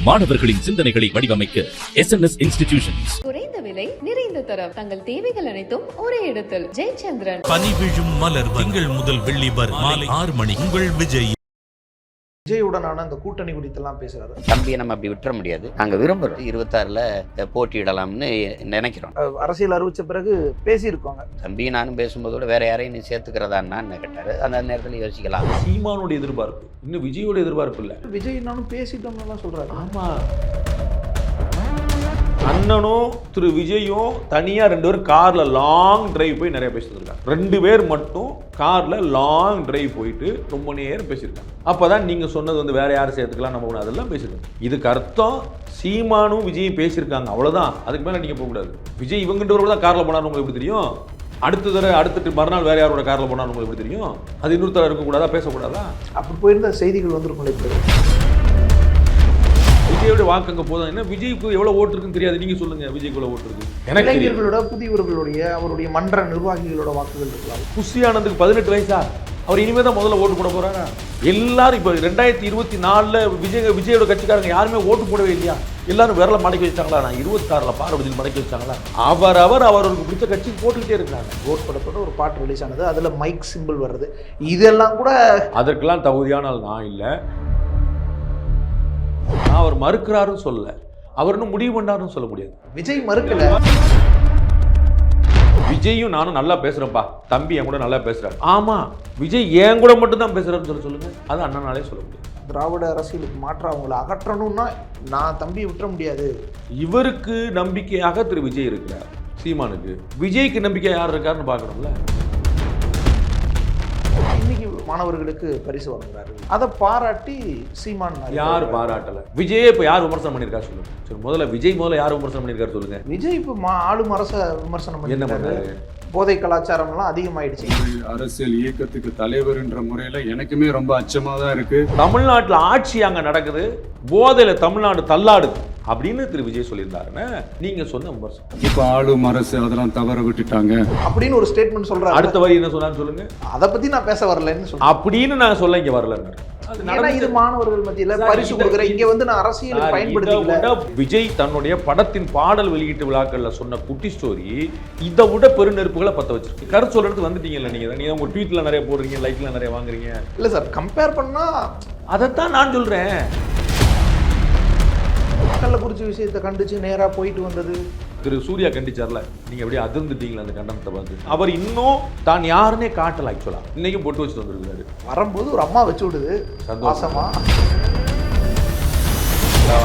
மாணவர்களின் சிந்தனைகளை வடிவமைக்க SNS இன்ஸ்டிடியூஷன்ஸ். குறைந்த விலை, நிறைந்த தரம், தங்கள் தேவைகள் அனைத்தும் ஒரே இடத்தில். ஜெயச்சந்திரன். பனி விழும் மலர் திங்கள் முதல் வெள்ளி வரை மாலை 6 மணி. உங்கள் விஜய். விஜயுடனான அந்த கூட்டணி குறித்தெல்லாம் பேசுறாரு. தம்பியை நம்ம அப்படி விட்டுற முடியாது. நாங்க விரும்புறோம் 26ல போட்டியிடலாம்னு நினைக்கிறோம். அரசியல் அறிவிச்ச பிறகு பேசியிருக்காங்க. தம்பி நானும் பேசும்போதோட வேற யாரையும் நீ சேர்த்துக்கிறதான்னு கேட்டாரு. அந்த நேரத்தில் யோசிக்கலாம். சீமானோட எதிர்பார்ப்பு இன்னும் விஜயோட எதிர்பார்ப்பு இல்ல. விஜய் நானும் பேசிட்டோம்னு சொல்றாரு. ஆமா, அண்ணனும் திரு விஜயும் தனியா 2 பேரும் கார்ல லாங் டிரைவ் போய் நிறைய பேசியிருக்காங்க. 2 பேர் மட்டும் கார்ல லாங் டிரைவ் போயிட்டு ரொம்ப நேரம் பேசியிருக்காங்க. அப்பதான் நீங்க சொன்னது வேற யாரும் சேர்த்துக்கலாம் நம்ம அதெல்லாம் பேசிருக்காங்க. இதுக்கு அர்த்தம் சீமானும் விஜயும் பேசியிருக்காங்க, அவ்வளவுதான். அதுக்கு மேல நீங்க போக கூடாது. விஜய் இவங்கிட்ட தான் கார்ல போனாரு உங்களுக்கு எப்படி தெரியும்? அடுத்துட்டு மறுநாள் வேற யாரோட கார்ல போனாரு உங்களுக்கு எப்படி தெரியும்? அது இன்னொருத்தர இருக்க கூடாதா, பேசக்கூடாதா? அப்படி போயிருந்த செய்திகள் வந்திருக்கும். விஜயோட வாக்கு அங்க போதும். என்ன விஜய்க்கு எவ்வளவு ஓட்டு இருக்குன்னு தெரியாது. நீங்க சொல்லுங்க, விஜய்க்கு எவ்வளவு ஓட்டு இருக்கு? இளைஞர்களோட, புதியவர்களுடைய, அவருடைய மன்ற நிர்வாகிகளோட வாக்குகள் இருக்கலாம். புஷி ஆனந்துக்கு 18 வயசா? அவர் இனிமே தான் முதல்ல ஓட்டு போட போறாரா? எல்லாரும் இப்ப 2024 விஜயோட கட்சிக்காரங்க யாருமே ஓட்டு போடவே இல்லையா? எல்லாரும் விரல மடக்கி வச்சாங்களா? நான் 26ல பார்வதியில் மடக்கி வச்சாங்களா? அவருக்கு பிடிச்ச கட்சிக்கு போட்டுக்கிட்டே இருக்காங்க. ஓட் படத்தோட ஒரு பாட்டு ரிலீஸ் ஆனது, அதுல மைக் சிம்பிள் வருது. இதெல்லாம் கூட அதற்கெல்லாம் தகுதியான நான் இல்லை. நான் அவர் மறுக்கிறாருன்னு சொல்ல, அவர் இன்னும் முடிவு பண்ணாருன்னு சொல்ல முடியாது. விஜய் மறுக்கல. விஜயும் நானும் நல்லா பேசுறேன்ப்பா, தம்பி என் கூட நல்லா பேசுறாரு. ஆமா, விஜய் என் கூட மட்டும் தான் பேசுறாருன்னு சொல்லுங்க. அது அண்ணனாலே சொல்ல முடியாது. திராவிட அரசியலுக்கு மாற்ற அவங்களை அகற்றணும்னா நான் தம்பியை விட்டுற முடியாது. இவருக்கு நம்பிக்கையாக திரு விஜய் இருக்கிறார். சீமானுக்கு விஜய்க்கு நம்பிக்கை யார் இருக்காருன்னு பார்க்கணும்ல. இன்னைக்கு மாணவர்களுக்கு பரிசு வழங்குறாரு. அதை பாராட்டி சீமான் யார் பாராட்டல? விஜய் இப்ப யார் விமர்சனம் பண்ணிருக்காரு சொல்லுங்க. சரி, முதல்ல யார் விமர்சனம் பண்ணிருக்காரு சொல்லுங்க. விஜய் இப்ப ஆளும் அரச விமர்சனம் என்ன பண்ணாரு. பண்ணாரு? போதை கலாச்சாரம்லாம் அதிகமாயிடுச்சு. அரசியல் இயக்கத்துக்கு தலைவர்ன்ற முறையில எனக்குமே ரொம்ப அச்சமா தான் இருக்கு. தமிழ்நாட்டுல ஆட்சி அங்க நடக்குது, போதையில தமிழ்நாடு தள்ளாடுது அப்படின்னு திரு விஜய் சொல்லியிருந்தாருன்னு நீங்க சொன்ன விமர்சனம். இப்ப ஆளும் அரசு அதெல்லாம் தவற விட்டுட்டாங்க அப்படின்னு ஒரு ஸ்டேட்மெண்ட் சொல்றாரு. அடுத்த வரி என்ன சொன்னான்னு சொல்லுங்க. அதை பத்தி நான் பேச வரலன்னு சொல்றேன். அப்படின்னு நான் சொல்ல இங்க வரலன்னு. இது மாணவர்கள் மத்தியில பரிசு கொடுக்குற இங்க நான் அரசியல் பயன்படுத்திக்கல. விஜய் தன்னுடைய படத்தின் பாடல் வெளியீட்டு விழாக்கள்ல சொன்ன குட்டி ஸ்டோரி இதை விட பெருநெருப்புகளை பத்த வச்சிருக்கு. கருத்து சொல்றதுக்கு வந்துட்டீங்கல்ல நீங்க உங்க ட்வீட்ல நிறைய போடுறீங்க, லைக்ல நிறைய வாங்குறீங்க. இல்ல சார், கம்பேர் பண்ணா அதைத்தான் நான் சொல்றேன். கள்ளக்குறிச்சி விஷயத்தை கண்டிச்சு நேரா போயிட்டு வந்தது திரு சூர்யா கண்டிச்சார்ல, நீங்க அப்படியே அதிர்ந்துட்டீங்களா அந்த கண்டனத்தை பார்த்து? அவர் இன்னும் தான் யாருன்னே காட்டல. ஆக்சுவலா இன்னைக்கும் போட்டு வச்சுட்டு வந்திருக்காரு. வரும்போது ஒரு அம்மா வச்சு விடுது சந்தோஷமா.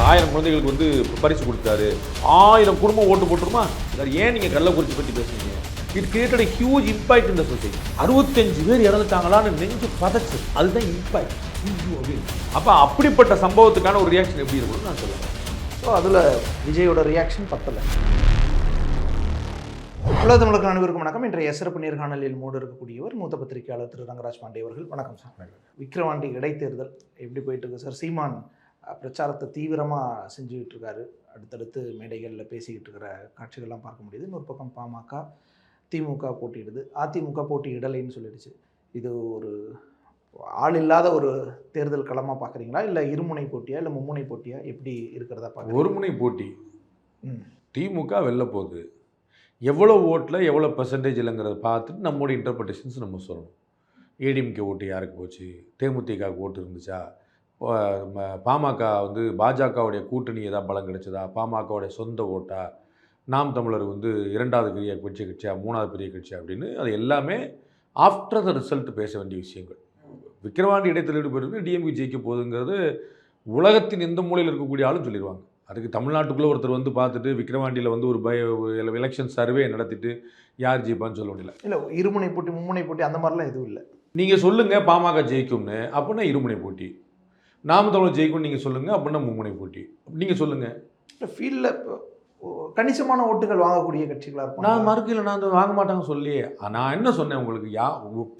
1000 குழந்தைகளுக்கு பரிசு கொடுத்தாரு. 1000 குடும்பம் ஓட்டு போட்டுருமா? ஏன் நீங்க கள்ளக்குறிச்சி பத்தி பேசுறீங்க? It created a huge impact in the society. 65 பேர் இறந்துட்டாங்களான்னு நெஞ்சு பதச்சு. அதுதான் இம்பாக்ட். அப்ப அப்படிப்பட்ட சம்பவத்துக்கான ஒரு ரியாக்ஷன் எப்படி இருக்கும்னு நான் சொல்லுவேன். ஸோ அதில் விஜயோட ரியாக்ஷன் பத்தலை. உலக தமிழக அனைவருக்கும் வணக்கம். இன்றைய சிறப்பு நேர்காணலில் மூடு இருக்கக்கூடியவர் மூத்த பத்திரிகையாளர் திரு ரங்கராஜ் பாண்டே அவர்கள். வணக்கம் சார். விக்கிரவாண்டி இடைத்தேர்தல் எப்படி போயிட்டு இருக்கு சார்? சீமான் பிரச்சாரத்தை தீவிரமாக செஞ்சுக்கிட்டு இருக்காரு. அடுத்தடுத்து மேடைகளில் பேசிக்கிட்டு இருக்கிற காட்சிகள்லாம் பார்க்க முடியுது. இன்னொரு பக்கம் பாமக, திமுக போட்டியிடுது. அதிமுக போட்டியிடலைன்னு சொல்லிடுச்சு. இது ஒரு ஆள் இல்லாத ஒரு தேர்தல் களமாக பார்க்குறீங்களா, இல்லை இருமுனை போட்டியா, இல்லை மும்முனை போட்டியா, எப்படி இருக்கிறதா பார்க்க? ஒரு முனை போட்டி. திமுக வெளில போகுது. எவ்வளோ ஓட்டில் எவ்வளோ பெர்சன்டேஜ் இல்லைங்கிறத பார்த்துட்டு நம்மளுடைய இன்டர்பிரிட்டேஷன்ஸ் நம்ம சொல்லணும். ஏடிஎம்கே ஓட்டு யாருக்கு போச்சு, தேமுதிகவுக்கு ஓட்டு இருந்துச்சா, பாமக பாஜகவுடைய கூட்டணி ஏதாவது பலம் கிடைச்சதா, பாமகவுடைய சொந்த ஓட்டா, நாம் தமிழர் 2வது பெரிய கட்சியா 3வது பெரிய கட்சியா அப்படின்னு அது எல்லாமே ஆஃப்டர் த ரிசல்ட் பேச வேண்டிய விஷயங்கள். விக்கிரவாண்டி இடைத்தேர்தல் போயிருக்கு, டிஎம்கே ஜெயிக்க போகுதுங்கிறது உலகத்தின் எந்த மூலையில் இருக்கக்கூடிய ஆளும் சொல்லிடுவாங்க. அதுக்கு தமிழ்நாட்டுக்குள்ளே ஒருத்தர் பார்த்துட்டு விக்கிரவாண்டியில் ஒரு எலெக்ஷன் சர்வே நடத்திட்டு யார் ஜெயிப்பான்னு சொல்ல முடியல. இல்லை, இருமுனை போட்டி மும்முனை போட்டி அந்த மாதிரிலாம் எதுவும் இல்லை. நீங்கள் சொல்லுங்கள் பாமக ஜெயிக்கும்னு, அப்படின்னா இருமுனை போட்டி. நாம் தமிழர் ஜெயிக்கும்னு நீங்கள் சொல்லுங்கள், அப்படின்னா மும்முனை போட்டி. நீங்கள் சொல்லுங்கள். இல்லை, ஃபீல்டில் கணிசமான ஓட்டுகள் வாங்கக்கூடிய கட்சிகளாக இருக்கும். நான் மறுக்கல, நான் வாங்க மாட்டாங்க சொல்லி. நான் என்ன சொன்னேன் உங்களுக்கு,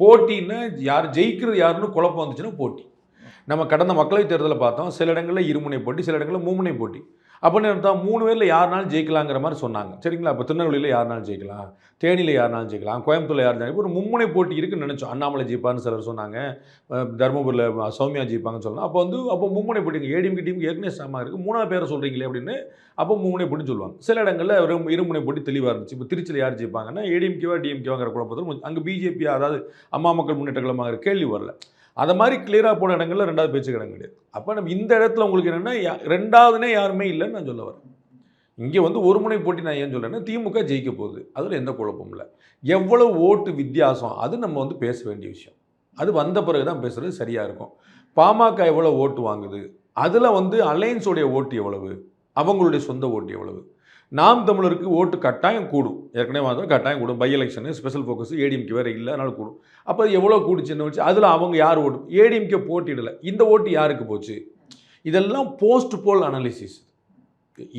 போட்டின்னு யார் ஜெயிக்கிறது யாருன்னு குழப்பம் வந்துச்சுன்னா போட்டி. நம்ம கடந்த மக்களவைத் தேர்தலில் பார்த்தோம், சில இடங்களில் இருமுனை போட்டி, சில இடங்களில் மும்முனை போட்டி. அப்போ என்ன 3 பேரில் யாருனாலும் ஜெயிக்கலாங்கிற மாதிரி சொன்னாங்க. சரிங்களா? இப்போ திருநெல்வேலியில் யாருனாலும் ஜெயிக்கலாம், தேனியில் யாருனாலும் ஜெயிக்கலாம், கோயம்புத்தூரில் யாருனாலும் ஒரு மும்முனை போட்டி இருக்குன்னு நினச்சோம். அண்ணாமலை ஜெயிப்பான்னு சிலர் சொன்னாங்க, தருமபுரியில் சௌமியா ஜெயிப்பாங்கன்னு சொல்லலாம். அப்போ மும்முனை போட்டிங்க ஏடிஎம்கே டீமுக்கு ஏற்கனவே சமமாக இருக்குது, 3 பேரை சொல்கிறீங்களே அப்படின்னு. அப்போ மும்முனை போட்டின்னு சொல்லுவாங்க. சில இடங்களில் இருமுனை போட்டி தெளிவாக இருந்துச்சு. இப்போ திருச்சியில் யார் ஜெயிப்பாங்கன்னா ஏடிஎம்கேவா டிஎம்கேவாங்கிற குழப்பத்தில் அங்கே பிஜேபி, அதாவது அம்மா மக்கள் முன்னேற்ற கழகமாக கேள்வி வரல. அதை மாதிரி கிளியராக போன இடங்களில் 2வது பேச்சு இடம் கிடையாது. அப்போ நம்ம இந்த இடத்துல உங்களுக்கு என்னென்னா 2வதுனே யாருமே இல்லைன்னு நான் சொல்ல வரேன். இங்கே வந்து ஒரு முனை போட்டி நான் ஏன் சொல்கிறேன்னா, திமுக ஜெயிக்க போகுது, அதில் எந்த குழப்பமும் இல்லை. எவ்வளோ ஓட்டு வித்தியாசம் அது நம்ம வந்து பேச வேண்டிய விஷயம். அது வந்த பிறகு தான் பேசுகிறது சரியாக இருக்கும். பாமக எவ்வளோ ஓட்டு வாங்குது, அதில் வந்து அலையன்ஸோடைய ஓட்டு எவ்வளவு, அவங்களுடைய சொந்த ஓட்டு எவ்வளவு. நாம் தமிழருக்கு ஓட்டு கட்டாயம் கூடும், ஏற்கனவே வந்து கட்டாயம் கூடும். By election special focus ADMK வேறு இல்லை, அதனால கூடும். அப்போ எவ்வளோ கூடுச்சுன்னு வச்சு அதில் அவங்க யார் ஓட்டு, ஏடிஎம்கே போட்டிடலை, இந்த ஓட்டு யாருக்கு போச்சு, இதெல்லாம் போஸ்ட் போல் அனாலிசிஸ்.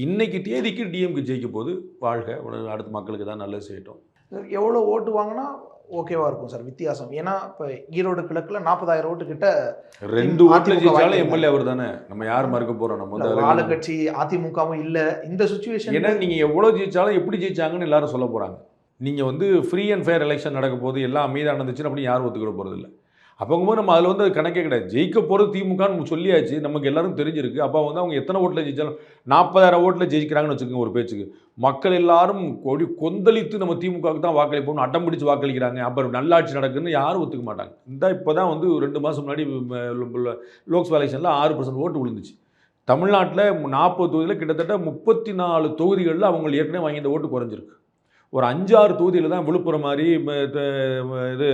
இன்னைக்கு தேதிக்கு டிஎம்கே ஜெயிக்க போது, வாழ்க, அடுத்த மக்களுக்கு தான் நல்லது செய்யட்டும். எவ்வளோ ஓட்டு வாங்கினா ஓகேவா இருக்கும் சார் வித்தியாசம்? ஏன்னா இப்போ ஈரோடு கிழக்குல 40,000 ஓட்டு கிட்ட 2 ஓட்டில் ஜெயிச்சாலும் எம்எல்ஏ அவர் தானே, நம்ம யார் மறுக்க போகிறோம்? நம்ம வந்து ஆளுங்கட்சி அதிமுகவும் இல்லை இந்த சுச்சுவேஷன். ஏன்னா நீங்கள் எவ்வளோ ஜெயிச்சாலும் எப்படி ஜெயிச்சாங்கன்னு எல்லாரும் சொல்ல போகிறாங்க. நீங்கள் வந்து ஃப்ரீ அண்ட் ஃபேர் எலெக்ஷன் நடக்க போது எல்லாம் அமைதியாக நடந்துச்சுன்னு அப்படி யாரும் ஒத்துக்கிட போகிறது இல்லை. அப்போங்கும்போது நம்ம அதில் வந்து அது கணக்கே கிடையாது. ஜெயிக்க போகிறது திமுகன்னு சொல்லியாச்சு, நமக்கு எல்லாரும் தெரிஞ்சிருக்கு. அப்போ வந்து அவங்க எத்தனை ஓட்டில் ஜெயிச்சாலும் 40,000 ஓட்டில் ஜெயிக்கிறாங்கன்னு வச்சுக்கோங்க ஒரு பேச்சுக்கு, மக்கள் எல்லாரும் கொந்தளித்து நம்ம திமுகவுக்கு தான் வாக்களிப்போம்னு அட்டம் பிடிச்சி வாக்களிக்கிறாங்க, அப்புறம் நல்லாட்சி நடக்குதுன்னு யாரும் ஒத்துக்க மாட்டாங்க. இப்போ தான் வந்து 2 மாதம் முன்னாடி லோக்சபா எலெக்ஷனில் 6% ஓட்டு விழுந்துச்சு. தமிழ்நாட்டில் 40 தொகுதியில் கிட்டத்தட்ட 34 தொகுதிகளில் அவங்க ஏற்கனவே வாங்கிய ஓட்டு குறைஞ்சிருக்கு. ஒரு 5-6 தொகுதியில் தான், விழுப்புரம் மாதிரி, இது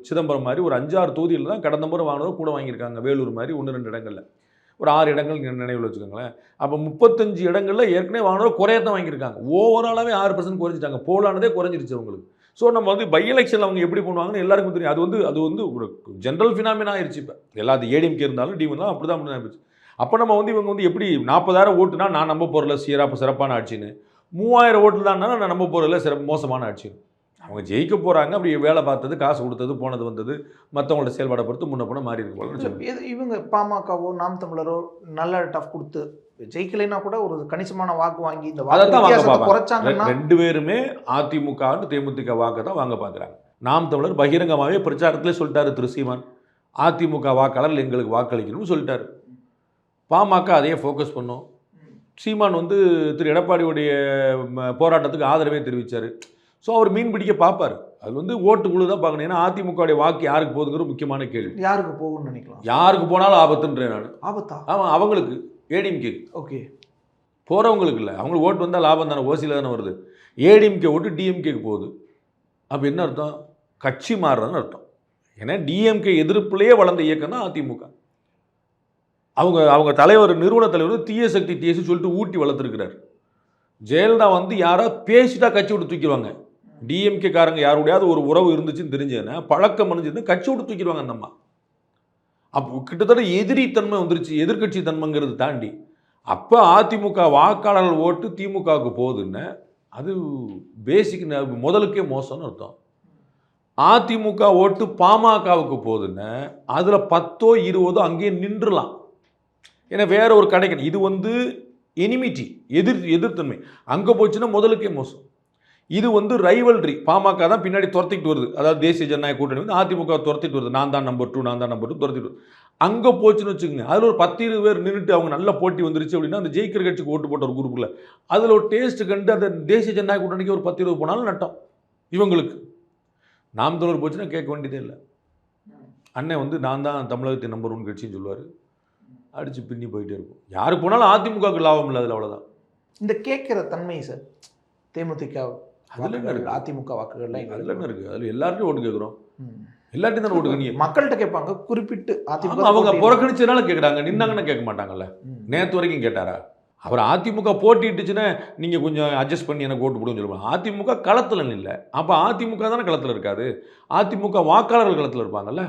சிதம்பரம் மாதிரி ஒரு 5-6 தொகுதியில் தான் கடந்த முறை வாங்கினதும் கூட வாங்கியிருக்காங்க. வேலூர் மாதிரி 1-2 இடங்களில், ஒரு 6 இடங்கள் நினைவில் வச்சுக்கோங்களேன். அப்போ 35 இடங்களில் ஏற்கனவே வாங்கினதும் குறையத்தான் வாங்கியிருக்காங்க. ஓவராலாகவே 6% குறைஞ்சிட்டாங்க. போலானதே குறைஞ்சிருச்சு அவங்களுக்கு. ஸோ நம்ம வந்து பை எலெக்ஷனில் அவங்க எப்படி பண்ணுவாங்கன்னு எல்லாருக்கும் தெரியும். அது வந்து ஒரு ஜென்ரல் ஃபினாமினா ஆயிடுச்சு. இப்போ எல்லாத்து ஏடிஎம்கே இருந்தாலும் டிஎம் இருந்தாலும் அப்படி தான் ஆயிடுச்சு. அப்போ நம்ம வந்து இவங்க வந்து எப்படி 40,000 ஓட்டுனா நான் நம்ப போகிறல சிறப்பான ஆட்சின்னு, 3000 ஓட்டு தான் நான் நம்ப போகிறதில்ல மோசமான ஆட்சி. அவங்க ஜெயிக்க போகிறாங்க, அப்படி வேலை பார்த்தது, காசு கொடுத்தது, போனது வந்தது, மற்றவங்களோட செயல்பாடை பொறுத்து முன்ன போன மாறி இருக்கு. இவங்க பாமகவோ நாம் தமிழரோ நல்ல டஃப் கொடுத்து ஜெயிக்கலைன்னா கூட ஒரு கணிசமான வாக்கு வாங்கி இந்த குறைச்சாங்கன்னா 2 பேருமே அதிமுக தேமுதிக வாக்கு தான் வாங்க பார்க்குறாங்க. நாம் தமிழர் பகிரங்கமாகவே பிரச்சாரத்திலே சொல்லிட்டாரு திரு சீமான், அதிமுக வாக்காளர்கள் எங்களுக்கு வாக்களிக்கணும்னு சொல்லிட்டாரு. பாமக அதையே ஃபோக்கஸ் பண்ணோம். சீமான் வந்து திரு எடப்பாடியுடைய போராட்டத்துக்கு ஆதரவே தெரிவித்தார். ஸோ அவர் மீன் பிடிக்க பார்ப்பார். அது வந்து ஓட்டுக்குழு தான் பார்க்கணும். ஏன்னா அதிமுகவுடைய வாக்கு யாருக்கு போகுதுங்கிற முக்கியமான கேள்வி. யாருக்கு போகும்னு நினைக்கலாம்? யாருக்கு போனாலும் ஆபத்துன்றேன் நான். ஆபத்தா? ஆமாம், அவங்களுக்கு ஏடிஎம்கே. ஓகே, போகிறவங்களுக்கு இல்லை, அவங்களுக்கு ஓட்டு வந்தால் லாபம் தானே, ஓசியில் தானே வருது. ஏடிஎம்கே ஓட்டு டிஎம்கேக்கு போகுது. அப்போ என்ன அர்த்தம்? கட்சி மாறுறதுன்னு அர்த்தம். ஏன்னா டிஎம்கே எதிர்ப்புலேயே வளர்ந்த இயக்கம் தான் அதிமுக. அவங்க தலைவர், நிறுவன தலைவர் தீய சக்தி டிஎஸ்சி சொல்லிட்டு ஊட்டி வளர்த்துருக்கிறார். ஜெயலலிதா வந்து யாராவது பேசிட்டா கட்சி விட்டு தூக்கிடுவாங்க. டிஎம்கே காரங்க யாருடையாவது ஒரு உறவு இருந்துச்சுன்னு தெரிஞ்சதுன்னா, பழக்கம் அணிஞ்சதுன்னா கட்சி விட்டு தூக்கிடுவாங்க அந்த அம்மா. அப்போ கிட்டத்தட்ட எதிரித்தன்மை வந்துருச்சு, எதிர்கட்சி தன்மைங்கிறது தாண்டி. அப்போ அதிமுக வாக்காளர்கள் ஓட்டு திமுகவுக்கு போகுதுன்னு, அது பேசிக் முதலுக்கே மோசம்னு அர்த்தம். அதிமுக ஓட்டு பாமகவுக்கு போகுதுன்னு, அதில் 10ஓ 20ஓ அங்கேயே நின்றுலாம். ஏன்னா வேற ஒரு கிடைக்கணும். இது வந்து எனிமிட்டி, எதிர்த்தன்மை. அங்கே போச்சுன்னா முதலுக்கே மோசம். இது வந்து ரைவல்ரி. பாமக தான் பின்னாடி துரத்திட்டு வருது, அதாவது தேசிய ஜனநாயக கூட்டணி வந்து அதிமுக துரத்திட்டு வருது. நான் தான் நம்பர் 2 துரத்திட்டு வருது. அங்கே போச்சுன்னு வச்சுக்கோங்க, அதில் ஒரு 10-20 பேர் நின்றுட்டு அவங்க நல்ல போட்டி வந்துருச்சு அப்படின்னா, அந்த ஜெயிக்கிற கட்சிக்கு ஓட்டு போட்ட ஒரு குரூப்பில் அதில் ஒரு டேஸ்ட் கண்டு அந்த தேசிய ஜனநாயக கூட்டணிக்கு ஒரு 10-20 போனாலும் நட்டம் இவங்களுக்கு. நாம் தமிழர் போச்சுன்னா கேட்க வேண்டியதே இல்லை. அண்ணன் வந்து நான் தான் தமிழகத்தின் நம்பர் 1 கட்சின்னு சொல்லுவார், அடித்து பின்னி போயிட்டே இருக்கும். யாருக்கு போனாலும் அதிமுகவுக்கு லாபம் இல்லை, அதில் அவ்வளோதான். இந்த கேட்குற தன்மை சார் தேமுதிக அதில் என்ன இருக்குது? அதிமுக வாக்குகள்லாம் அதில் என்ன இருக்குது? அதில் எல்லார்ட்டையும் ஓட்டு கேட்குறோம், எல்லார்ட்டையும் தானே ஓட்டு கேட்குறீங்க. மக்கள்கிட்ட கேட்பாங்க, குறிப்பிட்டு அதிமுக அவங்க புறக்கணிச்சதுனால கேட்குறாங்க, நின்னாங்கன்னா கேட்க மாட்டாங்கல்ல. நேற்று வரைக்கும் கேட்டாரா அவர்? அதிமுக போட்டிட்டுச்சுன்னா நீங்கள் கொஞ்சம் அட்ஜஸ்ட் பண்ணி எனக்கு ஓட்டு போடுன்னு சொல்லுவாங்க. அதிமுக களத்தில் இல்லை. அப்போ அதிமுக தானே களத்தில் இருக்காது, அதிமுக வாக்காளர்கள் களத்தில் இருப்பாங்கல்ல.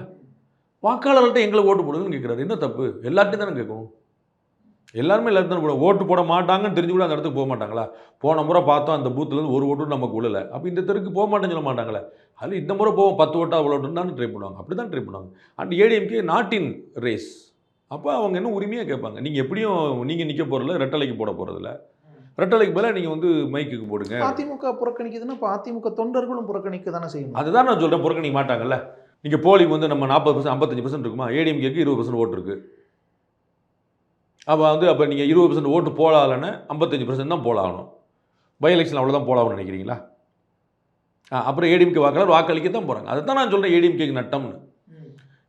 வாக்காளர்கள்ட்ட எங்களுக்கு ஓட்டு போடுங்கன்னு கேட்குறாரு. என்ன தப்பு? எல்லார்ட்டையும் தானே கேட்கணும். எல்லாருமே எல்லாரும் தானே போடுவோம். ஓட்டு போட மாட்டாங்கன்னு தெரிஞ்சு கூட அந்த இடத்துக்கு போக மாட்டாங்களா? போன முறை பார்த்தோம் அந்த பூத்துலேருந்து ஒரு ஓட்டு நமக்கு விழலை, அப்போ இந்த தெருக்கு போக மாட்டேன்னு சொல்ல மாட்டாங்களே. அது இந்த முறை போவோம் 10 ஓட்டா அவ்வளோ ஓட்டுன்னு ட்ரை பண்ணுவாங்க. அப்படி தான் ட்ரை பண்ணுவாங்க. And ADMK not in race, அப்போ அவங்க என்ன உரிமையாக கேட்பாங்க, நீங்கள் எப்படியும் நீங்கள் நிற்க போகிறதில்ல, ரெட்டலைக்கு போட போகிறதில்ல, ரெட்டலைக்கு பதிலாக நீங்கள் வந்து மைக்குக்கு போடுங்க. அதிமுக புறக்கணிக்குதுன்னா இப்போ அதிமுக தொண்டர்களும் புறக்கணிக்க தானே செய்யணும். அதுதான் நான் சொல்கிறேன், புறக்கணிக்க மாட்டாங்கல்ல. நீங்கள் போலிங் வந்து நம்ம 40% 55% இருக்குமா, ஏடிஎம்கேக்கு 20% ஓட்டு இருக்குது. அப்போ நீங்கள் 20% ஓட்டு போடாதலன்னா 55% தான் போலாகணும். பை எலெக்ஷன் அவ்வளோதான் போலாகணும்னு நினைக்கிறீங்களா? அப்புறம் ஏடிஎம்கே வாக்காளர் வாக்களிக்க தான் போகிறாங்க. அதை தான் நான் சொல்கிறேன், ஏடிஎம்கேக்கு நட்டம்னு.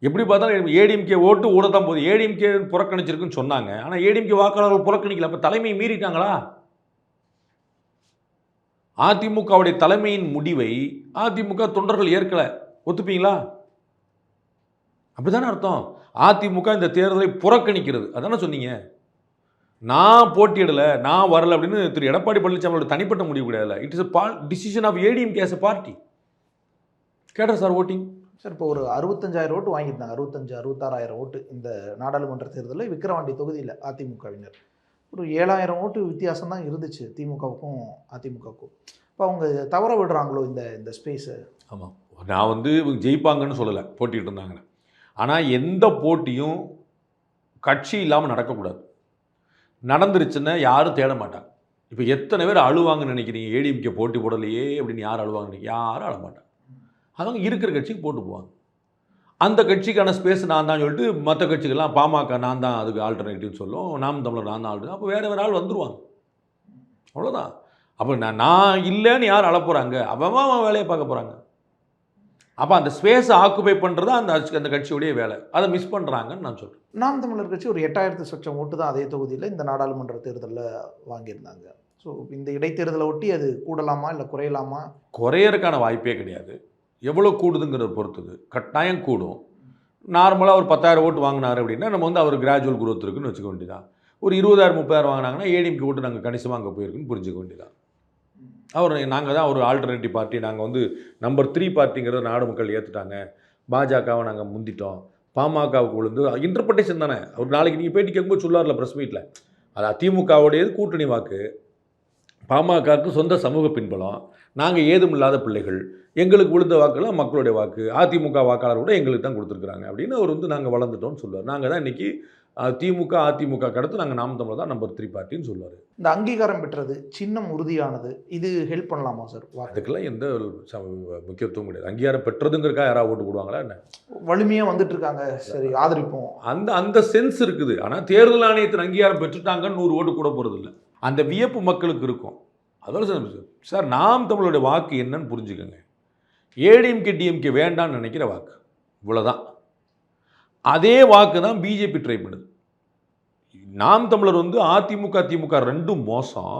எப்படி பார்த்தாலும் ஏடிஎம்கே ஓட்டு ஊடத்தான் போகுது. ஏடிஎம்கே புறக்கணிச்சிருக்குன்னு சொன்னாங்க, ஆனால் ஏடிஎம்கே வாக்காளர்கள் புறக்கணிக்கல. அப்போ தலைமை மீறிட்டாங்களா? அதிமுகவுடைய தலைமையின் முடிவை அதிமுக தொண்டர்கள் ஏற்கலை, ஒத்துப்பீங்களா? அப்படிதானே அர்த்தம். அதிமுக இந்த தேர்தலை புறக்கணிக்கிறது, அதானே சொன்னீங்க. நான் போட்டியிடலை, நான் வரலை அப்படின்னு திரு எடப்பாடி பழனிசாமியோட தனிப்பட்ட முடிவு கிடையாது. It is a decision of ADMK as a party. கேட்டா சார் ஓட்டிங் சார் இப்போ ஒரு 65,000 ஓட்டு வாங்கியிருந்தாங்க, 66,000 ஓட்டு இந்த நாடாளுமன்ற தேர்தலில் விக்கிரவாண்டி தொகுதியில் அதிமுகவினர். ஒரு 7,000 ஓட்டு வித்தியாசம் தான் இருந்துச்சு திமுகவுக்கும் அதிமுகவுக்கும். இப்போ அவங்க தவற விடுறாங்களோ இந்த ஸ்பேஸை? ஆமாம், நான் வந்து ஜெயிப்பாங்கன்னு சொல்லலை, போட்டிகிட்டு இருந்தாங்கன்னு. ஆனால் எந்த போட்டியும் கட்சி இல்லாமல் நடக்கக்கூடாது. நடந்துருச்சுன்னா யாரும் தேட மாட்டாங்க. இப்போ எத்தனை பேர் அழுவாங்கன்னு நினைக்கிறீங்க? ஏடிஎம்கே போட்டி போடலையே அப்படின்னு யார் அழுவாங்கன்னு நினைக்கிறீங்க? யாரும் அழ மாட்டாங்க. அவங்க இருக்கிற கட்சிக்கு போட்டு போவாங்க. அந்த கட்சிக்கான ஸ்பேஸ் நான் தான் சொல்லிட்டு மற்ற கட்சிகள்லாம் பாமக நான் தான் அதுக்கு ஆல்டர்னேட்டிவ்னு சொல்லும், நாம் தமிழர் நான் தான் ஆல்டர்னேட்டிவ். அப்போ வேறு ஆள் வந்துடுவாங்க, அவ்வளோதான். அப்போ நான் இல்லைன்னு யார் அழப்போகிறாங்க? அவன் வேலையை பார்க்க போகிறாங்க. அப்போ அந்த ஸ்பேஸை ஆக்குபை பண்ணுறது அந்த கட்சியுடைய வேலை. அதை மிஸ் பண்ணுறாங்கன்னு நான் சொல்கிறேன். நாம் தமிழர் கட்சி ஒரு 8,000 சொச்சம் ஓட்டு தான் அதே தொகுதியில் இந்த நாடாளுமன்ற தேர்தலில் வாங்கியிருந்தாங்க. ஸோ இந்த இடைத்தேர்தலை ஒட்டி அது கூடலாமா இல்லை குறையலாமா? குறையறதுக்கான வாய்ப்பே கிடையாது. எவ்வளோ கூடுதுங்கிறத பொறுத்தது. கட்டாயம் கூடும். நார்மலாக ஒரு 10,000 ஓட்டு வாங்கினார் அப்படின்னா நம்ம வந்து அவர் கிராஜுவல் குரோத் இருக்குன்னு வச்சுக்க வேண்டியதான். ஒரு 20,000 30,000 வாங்கினாங்கன்னா ஏடிஎம்கே ஓட்டு நாங்கள் கணிசமாக அங்கே போயிருக்குன்னு புரிஞ்சுக்க வேண்டியதான். நாங்கள் தான் ஒரு ஆல்டர்னேட்டிவ் பார்ட்டி, நாங்கள் வந்து நம்பர் 3 பார்ட்டிங்கிறத நாடு மக்கள் ஏற்றுட்டாங்க, பாஜகவை நாங்கள் முந்திட்டோம், பாமகவுக்கு விழுந்து இன்டர்பிரேஷன் தானே. அவர் நாளைக்கு நீங்கள் பேட்டி கேட்கும்போது சொல்லார்ல ப்ரெஸ் மீட்டில், அது திமுகவுடையது கூட்டணி வாக்கு, பாமகவுக்கு சொந்த சமூக பின்பலம், நாங்கள் ஏதும் இல்லாத பிள்ளைகள், எங்களுக்கு விழுந்த வாக்குலாம் மக்களுடைய வாக்கு, அதிமுக வாக்காளர் கூட எங்களுக்கு தான் கொடுத்துருக்குறாங்க அப்படின்னு அவர் வந்து நாங்கள் வளர்ந்துட்டோம்னு சொல்லுவார். நாங்கள் தான் இன்றைக்கி திமுக அதிமுக கடத்து நாங்கள் நாம் தமிழர் தான் நம்பர் 3 பார்ட்டின்னு சொல்லுவார். இந்த அங்கீகாரம் பெற்றது, சின்னம் உறுதியானது, இது ஹெல்ப் பண்ணலாமா சார்? அதுக்கெல்லாம் எந்த முக்கியத்துவம் கிடையாது. அங்கீகாரம் பெற்றதுங்கிறக்கா யாராவது ஓட்டு போடுவாங்களா என்ன? வலிமையாக வந்துட்டு இருக்காங்க, சரி ஆதரிப்போம், அந்த சென்ஸ் இருக்குது. ஆனால் தேர்தல் ஆணையத்தின் அங்கீகாரம் பெற்றுட்டாங்கன்னு 100 ஓட்டு கூட போகிறது இல்லை. அந்த வியப்பு மக்களுக்கு இருக்கும். அதோட சார் நாம் தமிழருடைய வாக்கு என்னன்னு புரிஞ்சுக்கோங்க. ஏடிஎம்கே டிஎம்கே வேண்டான்னு நினைக்கிற வாக்கு, இவ்வளோதான். அதே வாக்கு தான் பிஜேபி ட்ரை பண்ணுது. நாம் தமிழர் வந்து அதிமுக திமுக ரெண்டும் மோசம்,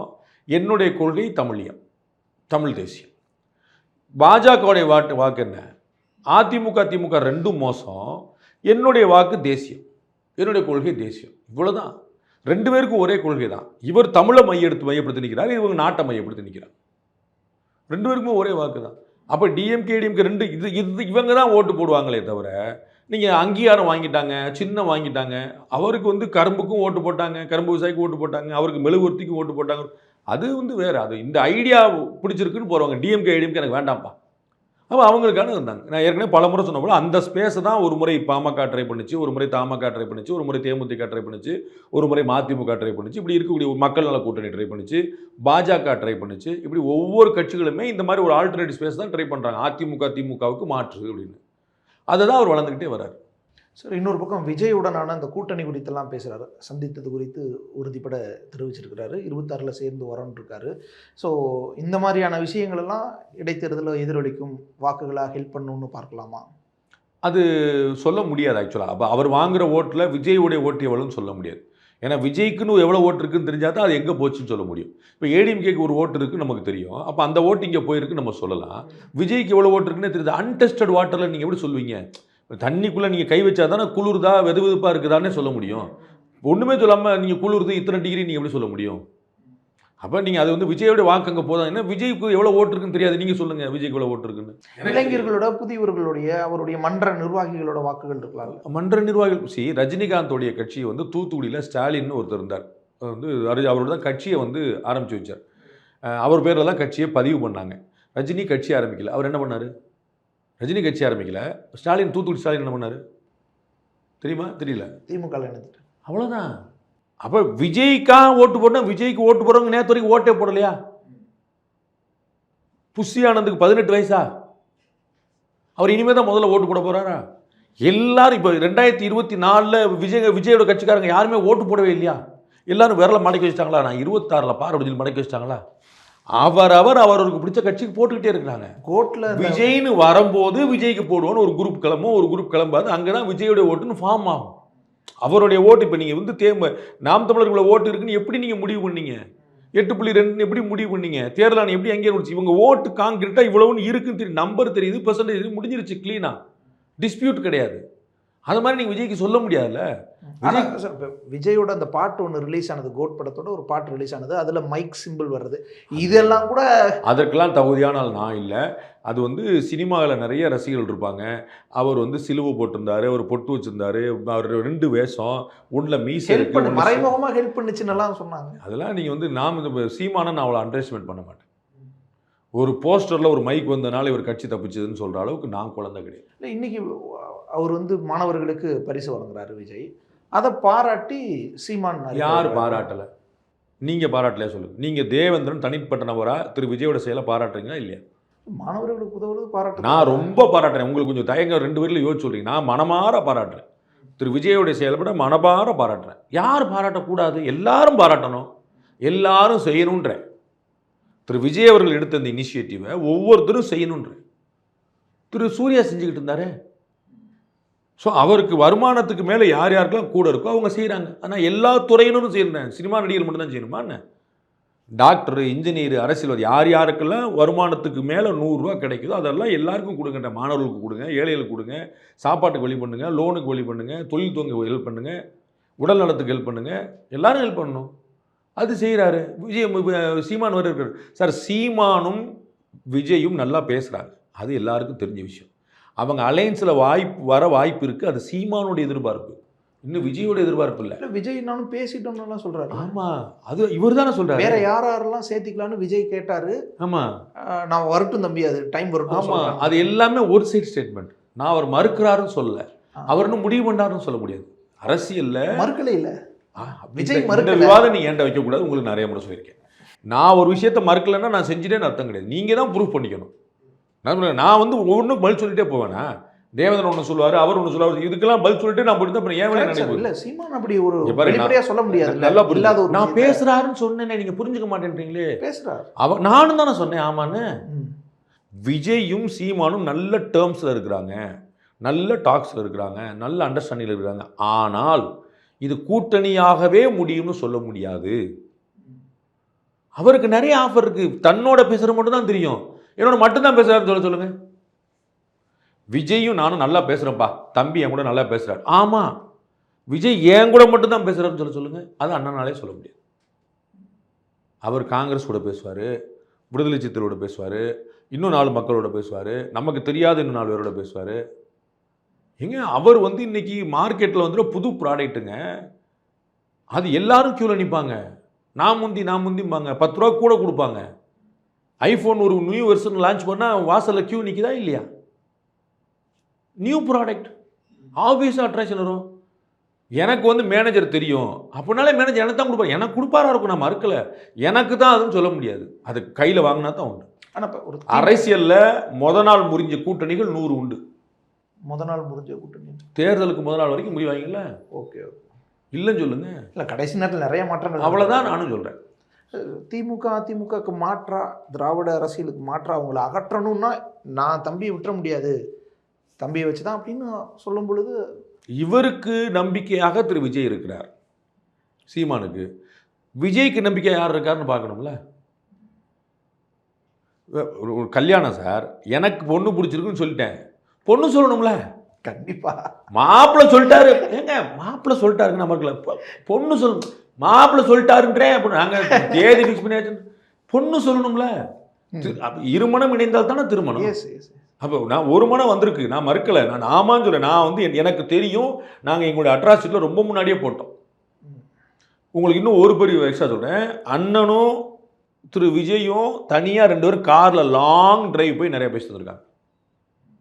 என்னுடைய கொள்கை தமிழியம், தமிழ் தேசியம். பாஜகவுடைய வாக்கு என்ன? அதிமுக திமுக ரெண்டும் மோசம், என்னுடைய வாக்கு தேசியம், என்னுடைய கொள்கை தேசியம், இவ்வளோதான். 2 பேருக்கும் ஒரே கொள்கை தான். இவர் தமிழை மையப்படுத்தி நிற்கிறார், இவங்க நாட்டை மையப்படுத்தி நிற்கிறார். 2 பேருக்குமே ஒரே வாக்கு தான். அப்போ டிஎம்கே டிஎம்கே ரெண்டு இவங்க தான் ஓட்டு போடுவாங்களே தவிர, நீங்கள் அங்கீகாரம் வாங்கிட்டாங்க, சின்னம் வாங்கிட்டாங்க, அவருக்கு வந்து கரும்புக்கும் ஓட்டு போட்டாங்க, கரும்பு விவசாயிக்கு ஓட்டு போட்டாங்க, அவருக்கு மெழுகுவர்த்திக்கும் ஓட்டு போட்டாங்க, அது வந்து வேறு. அது இந்த ஐடியா பிடிச்சிருக்குன்னு போகிறவங்க டிஎம்கே ஐடிஎம்கே எனக்கு வேண்டாம்ப்பா, அப்போ அவங்களுக்கான இருந்தாங்க. நான் ஏற்கனவே பல முறை சொன்ன போல அந்த ஸ்பேஸை தான் ஒரு முறை பாமக ட்ரை பண்ணிச்சு, ஒரு முறை தமாக ட்ரை பண்ணிச்சு, ஒரு முறை தேமுதிக ட்ரை பண்ணிச்சு, ஒரு முறை மதிமுக ட்ரை பண்ணிச்சு, இப்படி இருக்கக்கூடிய மக்கள் நல கூட்டணி ட்ரை பண்ணிச்சு, பாஜக ட்ரை பண்ணிச்சு. இப்படி ஒவ்வொரு கட்சிகளுமே இந்த மாதிரி ஒரு ஆல்டர்னேட்டிவ் ஸ்பேஸ் தான் ட்ரை பண்ணுறாங்க, அதிமுக திமுகவுக்கு மாற்று அப்படின்னு. அதை தான் அவர் வளர்ந்துக்கிட்டே வர்றார். சார் இன்னொரு பக்கம் விஜயுடனான அந்த கூட்டணி குறித்தெல்லாம் பேசுகிறாரு, சந்தித்தது குறித்து உறுதிப்பட தெரிவிச்சிருக்கிறாரு, 26ல் சேர்ந்து வரன்னு இருக்காரு. ஸோ இந்த மாதிரியான விஷயங்களெல்லாம் இடைத்தேர்தலில் எதிரொலிக்கும் வாக்குகளாக ஹெல்ப் பண்ணணும்னு பார்க்கலாமா? அது சொல்ல முடியாது ஆக்சுவலாக. அப்போ அவர் வாங்குகிற ஓட்டில் விஜயுடைய ஓட்டு எவ்வளோன்னு சொல்ல முடியாது. ஏன்னா விஜய்க்குன்னு எவ்வளோ ஓட்டு இருக்குன்னு தெரிஞ்சால் தான் அது எங்கே போச்சுன்னு சொல்ல முடியும். இப்போ ஏடிஎம்கேக்கு ஒரு ஓட்டு இருக்குன்னு நமக்கு தெரியும், அப்போ அந்த ஓட்டு இங்கே போயிருக்குன்னு நம்ம சொல்லலாம். விஜய்க்கு எவ்வளோ ஓட்டு இருக்குன்னு தெரியுது. அன்டெஸ்டட் வாட்டரில் நீங்கள் எப்படி சொல்வீங்க? தண்ணிக்குள்ளே நீங்கள் கை வச்சா தானே குளிர்தா வெது வெதுப்பாக இருக்குதானே சொல்ல முடியும். ஒன்றுமே சொல்லாமல் நீங்கள் குளிர்து இத்தனை டிகிரி நீங்கள் எப்படி சொல்ல முடியும்? அப்போ நீங்கள் அது வந்து விஜயோட வாக்கு அங்கே போதும். ஏன்னா விஜய்க்கு எவ்வளோ ஓட்டு இருக்குன்னு தெரியாது, நீங்கள் சொல்லுங்கள் விஜய்க்கு எவ்வளோ ஓட்டு இருக்குன்னு. இளைஞர்களோட புதியவர்களுடைய அவருடைய மன்ற நிர்வாகிகளோட வாக்குகள் இருக்கலாம். மன்ற நிர்வாகிகள் ரஜினிகாந்தோடைய கட்சியை வந்து தூத்துக்குடியில் ஸ்டாலின்னு ஒருத்தர் இருந்தார், வந்து அவரோட தான் கட்சியை வந்து ஆரம்பித்து வச்சார். அவர் பேரில் தான் கட்சியை பதிவு பண்ணாங்க. ரஜினி கட்சி ஆரம்பிக்கல. அவர் என்ன பண்ணார்? ரஜினி கட்சி ஆரம்பிக்கல, ஸ்டாலின் தூத்துக்குடி ஸ்டாலின் என்ன பண்ணார்? தெரியுமா? தெரியல. திமுக இணைந்துட்டு. அவ்வளோதான். அப்போ விஜய்க்காக ஓட்டு போட்டால் விஜய்க்கு ஓட்டு போடுறவங்க நேற்று வரைக்கும் ஓட்டே போடலையா? புஷி ஆனந்துக்கு 18 வயசா? அவர் இனிமேல் தான் முதல்ல ஓட்டு போட போகிறாரா? எல்லாரும் இப்போ 2024 விஜயோட கட்சிக்காரங்க யாருமே ஓட்டு போடவே இல்லையா? எல்லாரும் விரலை மடக்கி வச்சிட்டாங்களா? நான் 26ல் பாரபட்சத்தில் மடக்கி வச்சிட்டாங்களா? அவருக்கு பிடிச்ச கட்சிக்கு போட்டுக்கிட்டே இருக்கிறாங்க. கோர்ட்ல விஜய்னு வரும்போது விஜய்க்கு போடுவோன்னு ஒரு குரூப் கிளம்பும், ஒரு குரூப் கிளம்பாது. அங்கே தான் விஜயோடைய ஓட்டுன்னு ஃபார்ம் ஆகும். அவருடைய ஓட்டு இப்போ நீங்கள் வந்து நாம் தமிழர்களோட ஓட்டு இருக்குன்னு எப்படி நீங்கள் முடிவு பண்ணீங்க? 8.2 எப்படி முடிவு பண்ணீங்க? தேர்தல் எப்படி அங்கே முடிச்சு? இவங்க ஓட்டு காங்கிரீட்டாக இவ்வளவுன்னு இருக்குன்னு தெரியும், நம்பர் தெரியுது, பெர்சன்டேஜ் முடிஞ்சிருச்சு, க்ளீனா, டிஸ்பியூட் கிடையாது. அது மாதிரி நீங்கள் விஜய்க்கு சொல்ல முடியாதுல்ல. சார் இப்போ விஜயோட அந்த பாட்டு ஒன்று ரிலீஸ் ஆனது, கோட் படத்தோட ஒரு பாட்டு ரிலீஸ் ஆனது, அதில் மைக் சிம்பிள் வருது, இதெல்லாம் கூட அதற்கெல்லாம் தகுதியான ஆள் நான் இல்லை. அது வந்து சினிமாவில் நிறைய ரசிகர்கள் இருப்பாங்க. அவர் வந்து சிலுவை போட்டிருந்தாரு, அவர் பொட்டு வச்சிருந்தாரு, அவர் 2 வேஷம், ஒன்றில் மீசை ஹெல்ப் பண்ணு, மறைமுகமாக ஹெல்ப் பண்ணுச்சுன்னெல்லாம் சொன்னாங்க. அதெல்லாம் நீங்கள் வந்து நாம் இந்த சீமானை நான் அவ்வளோ அண்டர்ஸ்டிமேட் பண்ண மாட்டேன். ஒரு போஸ்டரில் ஒரு மைக் வந்தனால இவர் கட்சி தப்பிச்சதுன்னு சொல்கிற அளவுக்கு நான் குழந்தை கிடையாது. இல்லை, இன்னைக்கு அவர் வந்து மாணவர்களுக்கு பரிசு வழங்குறாரு விஜய், அதை பாராட்டி சீமான் யார் பாராட்டலை? நீங்கள் பாராட்டலையா சொல்லுங்கள். நீங்கள் தேவேந்திரன் தனிப்பட்ட நபரா திரு விஜயோட செயலை பாராட்டுறீங்களா இல்லையா? மாணவர்களுக்கு உதவுறது பாராட்டு. நான் ரொம்ப பாராட்டுறேன். உங்களுக்கு கொஞ்சம் தயங்க 2 பேரில் யோசிச்சு சொல்கிறீங்க. நான் மனமாற பாராட்டுறேன். திரு விஜயோடைய செயல்பட மனமாற பாராட்டுறேன். யார் பாராட்டக்கூடாது? எல்லாரும் பாராட்டணும், எல்லாரும் செய்யணுன்றேன். திரு விஜய் அவர்கள் எடுத்த அந்த இனிஷியேட்டிவை ஒவ்வொருத்தரும் செய்யணுன்றேன். திரு சூர்யா செஞ்சுக்கிட்டு இருந்தாரு. ஸோ அவருக்கு வருமானத்துக்கு மேலே யார் யாருக்கெல்லாம் கூட இருக்கோ அவங்க செய்கிறாங்க. ஆனால் எல்லா துறையினரும் செய்யணும். சினிமா நடிகர் மட்டும்தான் செய்யணுமா என்ன? டாக்டர், இன்ஜினியர், அரசியல்வாதி, யார் யாருக்கெல்லாம் வருமானத்துக்கு மேலே 100 ரூபா கிடைக்குதோ அதெல்லாம் எல்லாருக்கும் கொடுங்க. மாணவர்களுக்கு கொடுங்க, ஏழைகளுக்கு கொடுங்க, சாப்பாட்டுக்கு வழி பண்ணுங்க, லோனுக்கு வழி பண்ணுங்க, தொழில் துவங்க ஹெல்ப் பண்ணுங்க, உடல் நலத்துக்கு ஹெல்ப் பண்ணுங்க, எல்லாரும் ஹெல்ப் பண்ணணும். அது செய்கிறாரு சீமான் வர இருக்காரு. சார், சீமானும் விஜயும் நல்லா பேசுகிறாங்க, அது எல்லாருக்கும் தெரிஞ்ச விஷயம். அவங்க அலையன்ஸில் வாய்ப்பு இருக்குது. அது சீமானுடைய எதிர்பார்ப்பு, இன்னும் விஜயோட எதிர்பார்ப்பு இல்லை. விஜய் நானும் பேசிட்டோம்னுலாம் சொல்கிறாரு. ஆமாம், அது இவர் தானே சொல்கிறார். வேற யாரெல்லாம் சேர்த்திக்கலான்னு விஜய் கேட்டார். ஆமாம், நான் வரட்டும் தம்பி, அது டைம் வரட்டும். ஆமாம், அது எல்லாமே ஒரு சைட் ஸ்டேட்மெண்ட். நான் அவர் மறுக்கிறாருன்னு சொல்லலை, அவர் இன்னும் முடிவு பண்ணாருன்னு சொல்ல முடியாது. அரசியலில் மறுக்கலை இல்லை விஜய் இந்த மறுக்கலை. விவாதம் நீ ஏன்டா வைக்கக்கூடாது, உங்களுக்கு நிறைய முறை சொல்லியிருக்கேன். நான் ஒரு விஷயத்தை மறுக்கலைன்னா நான் செஞ்சுட்டேன்னு அர்த்தம் கிடையாது. நீங்கள் தான் ப்ரூஃப் பண்ணிக்கணும். நான் வந்து ஒவ்வொன்றும் பதில் சொல்லிட்டே போவேனா? தேவேந்திரன் ஒன்று சொல்லுவார், அவர் ஒன்று சொல்லுவார், இதுக்கெல்லாம் பதில் சொல்லிட்டு நான் போட்டு தான் ஏன் நினைக்கிறேன். இல்லை, சீமான் அப்படி ஒரு வெளிப்படையாக சொல்ல முடியாது. நல்லா புரியாது. நான் பேசுறாருன்னு சொன்னேனே, நீங்க புரிஞ்சுக்க மாட்டேன்றீங்களே. பேசுறாரு, நானும் தானே சொன்னேன். ஆமான்னு. விஜயும் சீமானும் நல்ல டேர்ம்ஸில் இருக்கிறாங்க, நல்ல டாக்ஸில் இருக்கிறாங்க, நல்ல அண்டர்ஸ்டாண்டிங்கில் இருக்கிறாங்க. ஆனால் இது கூட்டணியாகவே முடியும்னு சொல்ல முடியாது. அவருக்கு நிறைய ஆஃபர் இருக்கு. தன்னோட பேசுகிற மட்டும் தான் தெரியும், என்னோட மட்டும்தான் பேசுகிறாருன்னு சொல்லுங்க. விஜயும் நானும் நல்லா பேசுகிறேன்ப்பா, தம்பி என் கூட நல்லா பேசுகிறார். ஆமாம், விஜய் என் கூட மட்டும்தான் பேசுகிறாருன்னு சொல்லுங்கள். அது அண்ணனாலே சொல்ல முடியாது. அவர் காங்கிரஸ் கூட பேசுவார், விடுதலை சித்தரோட பேசுவார், இன்னும் 4 மக்களோட பேசுவார், நமக்கு தெரியாத இன்னும் 4 பேரோட பேசுவார். ஏங்க, அவர் வந்து இன்னைக்கு மார்க்கெட்டில் வந்துட்டு புது ப்ராடக்ட்டுங்க. அது எல்லாரும் க்யூவில் நிற்பாங்க. நான் முந்திம்பாங்க, 10 ரூபா கூட கொடுப்பாங்க. ஐஃபோன் ஒரு நியூ வெர்ஷன் லான்ச் பண்ணால் வாசலில் க்யூ நிற்கிதா இல்லையா? நியூ ப்ராடக்ட், ஆப்வியஸாக அட்ராக்ஷன் வரும். எனக்கு வந்து மேனேஜர் தெரியும் அப்படின்னாலே மேனேஜர் எனக்கு தான் கொடுப்பாரு. எனக்கு கொடுப்பாரா இருக்கும், நான் மறுக்கலை. எனக்கு தான் அதுன்னு சொல்ல முடியாது. அது கையில் வாங்கினா தான் உண்டு. ஆனால் ஒரு அரசியலில் நாள் முறிஞ்ச கூட்டணிகள் 100 உண்டு. நாள் முறிஞ்ச கூட்டணி தேர்தலுக்கு நாள் வரைக்கும் முடிவாங்கல்ல. ஓகே, இல்லைன்னு சொல்லுங்க. இல்லை, கடைசி நேரத்தில் நிறைய மாற்றங்கள். அவ்வளோதான் நானும் சொல்கிறேன். திமுக அதிமுகக்கு மாற்றா, திராவிட அரசியலுக்கு மாற்றா அவங்களை அகற்றணும்னா நான் தம்பியை விட்டுற முடியாது, தம்பியை வச்சு தான் அப்படின்னு சொல்லும் பொழுது இவருக்கு நம்பிக்கையாக திரு விஜய் இருக்கிறார். சீமானுக்கு விஜய்க்கு நம்பிக்கை யார் இருக்காருன்னு பார்க்கணும்ல. ஒரு கல்யாணம் சார், எனக்கு பொண்ணு பிடிச்சிருக்குன்னு சொல்லிட்டேன், பொண்ணு சொல்லணும்ல. கண்டிப்பா மாப்பிள்ளை சொல்லிட்டாரு. ஏங்க, மாப்பிள்ளை சொல்லிட்டாருங்க, நமக்குல பொண்ணு சொல்லணும். மாப்பிள்ளை சொல்லிட்டாருன்றேன் அப்படின்னு நாங்கள் தேதி ஃபிக்ஸ் பண்ணியாச்சு, பொண்ணு சொல்லணும்ல. இருமணம் இணைந்தால் தானே திருமணம். அப்போ நான் ஒரு மனம் வந்திருக்கு, நான் மறுக்கலை, நான் ஆமான்னு சொல்ல. நான் வந்து எனக்கு தெரியும், நாங்கள் எங்களுடைய அட்ராசிட்டியில் ரொம்ப முன்னாடியே போட்டோம். உங்களுக்கு இன்னும் ஒரு பெரிய எக்ஸ்ட்ரா சொல்கிறேன். அண்ணனும் திரு விஜயும் தனியாக 2 பேரும் காரில் லாங் டிரைவ் போய் நிறைய பேசிட்டு வந்திருக்காங்க.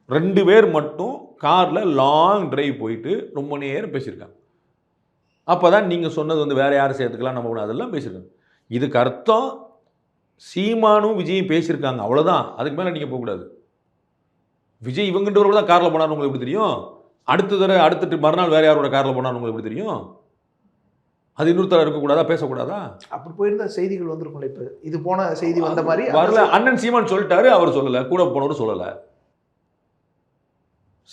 2 பேர் மட்டும் காரில் லாங் டிரைவ் போயிட்டு ரொம்ப நேரம் பேசியிருக்காங்க. அப்போ தான் நீங்கள் சொன்னது வந்து வேறு யாரும் சேர்த்துக்கலாம் நம்ம ஒன்று அதெல்லாம் பேசியிருக்காங்க. இதுக்கு அர்த்தம் சீமானும் விஜயும் பேசியிருக்காங்க, அவ்வளோதான். அதுக்கு மேலே நீங்கள் போகக்கூடாது. விஜய் இவங்கன்றவரோட தான் காரில் போனான்னு உங்களுக்கு எப்படி தெரியும்? அடுத்த மறுநாள் வேறு யாரோட காரில் போனான்னு உங்களுக்கு எப்படி தெரியும்? அது இன்னொருத்தர இருக்கக்கூடாதா, பேசக்கூடாதா? அப்படி போயிருந்த செய்திகள் வந்திருக்கும்ல. இப்போ இது போன செய்தி வந்த மாதிரி வரல. அண்ணன் சீமான் சொல்லிட்டாரு, அவர் சொல்லலை. கூட போனவர் சொல்லலை.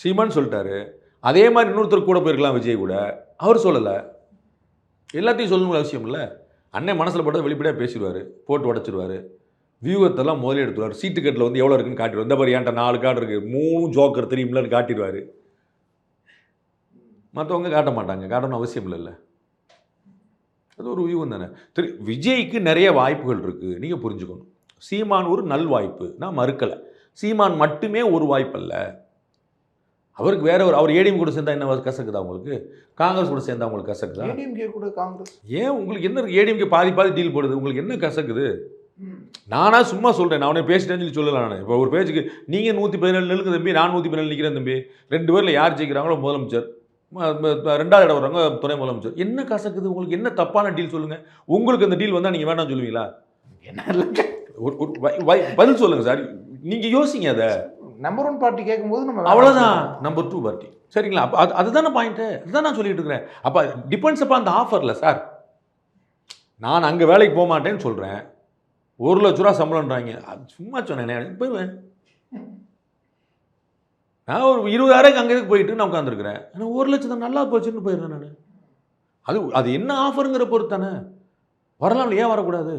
சீமான் சொல்லிட்டாரு. அதே மாதிரி இன்னொருத்தர் கூட போயிருக்கலாம் விஜய் கூட, அவர் சொல்லலை. எல்லாத்தையும் சொல்லணும்னு அவசியம் இல்லை. அண்ணன் மனசில் போட்டால் வெளிப்படையாக பேசிடுவார், போட்டு உடச்சிடுவார், வியூகத்தெல்லாம் முதலே எடுத்துருவார். சீட்டு கட்டில் வந்து எவ்வளோ இருக்குன்னு காட்டிடுவார். இந்த மாதிரி என்கிட்ட 4 கார்டு இருக்குது, 3 ஜோக்கர் தெரியுமில்லன்னு காட்டிடுவார். மற்றவங்க காட்ட மாட்டாங்க, காட்டணும்னு அவசியம் இல்லைல்ல. அது ஒரு வியூகம் தானே. சரி, விஜய்க்கு நிறைய வாய்ப்புகள் இருக்குது, நீங்கள் புரிஞ்சுக்கணும். சீமான் ஒரு நல் வாய்ப்பு, நான் மறுக்கலை. சீமான் மட்டுமே ஒரு வாய்ப்பு அல்ல. அவருக்கு வேற ஒரு, அவர் ஏடிஎம் கூட சேர்ந்தா என்ன கசக்குதா உங்களுக்கு? காங்கிரஸ் கூட சேர்ந்தா உங்களுக்கு கசக்குதா? ஏடிஎம்கே கூட காங்கிரஸ் ஏன் உங்களுக்கு என்ன இருக்குது? ஏடிஎம்கே பாதி டீல் போடுது, உங்களுக்கு என்ன கசக்குது? நானா சும்மா சொல்கிறேன், நான் அவனை பேசிட்டேன்னு சொல்லி சொல்லலை. நான் இப்போ ஒரு பேச்சுக்கு நீங்கள் 117 நிலுங்க தம்பி, நான் 117 நிற்கிறேன் தம்பி, 2 பேரில் யார் ஜெயிக்கிறாங்களோ முதலமைச்சர், 2வது இடம் வர்றவங்க துணை முதலமைச்சர். என்ன கசக்குது உங்களுக்கு? என்ன தப்பான டீல் சொல்லுங்கள். உங்களுக்கு அந்த டீல் வந்தால் நீங்கள் வேண்டாம் சொல்லுவீங்களா? என்ன ஒரு பதில் சொல்லுங்கள் சார். நீங்கள் யோசிங்க. அதை நம்பர் 1 பார்ட்டி கேட்கும்போது நம்ம அவ்வளோதான், நம்பர் 2 பார்ட்டி. சரிங்களா? அப்போ அதுதானே பாயிண்ட்டு, அதுதான் நான் சொல்லிட்டு இருக்கிறேன். அப்போ டிபெண்ட்ஸ் அப்போ அந்த ஆஃபரில் சார். நான் அங்கே வேலைக்கு போக மாட்டேன்னு சொல்கிறேன், 1 லட்ச ரூபா சம்பளம்ன்றாங்க. அது சும்மா சொன்னேன், போயிடுவேன். நான் ஒரு 20,000 அங்கே போயிட்டு நான் உட்காந்துருக்கிறேன். ஆனால் 1 லட்சம் தான் நல்லா போச்சுன்னு போயிடுறேன் நான். அது என்ன ஆஃபருங்கிற பொறுத்து தானே. வரலாம், ஏன் வரக்கூடாது?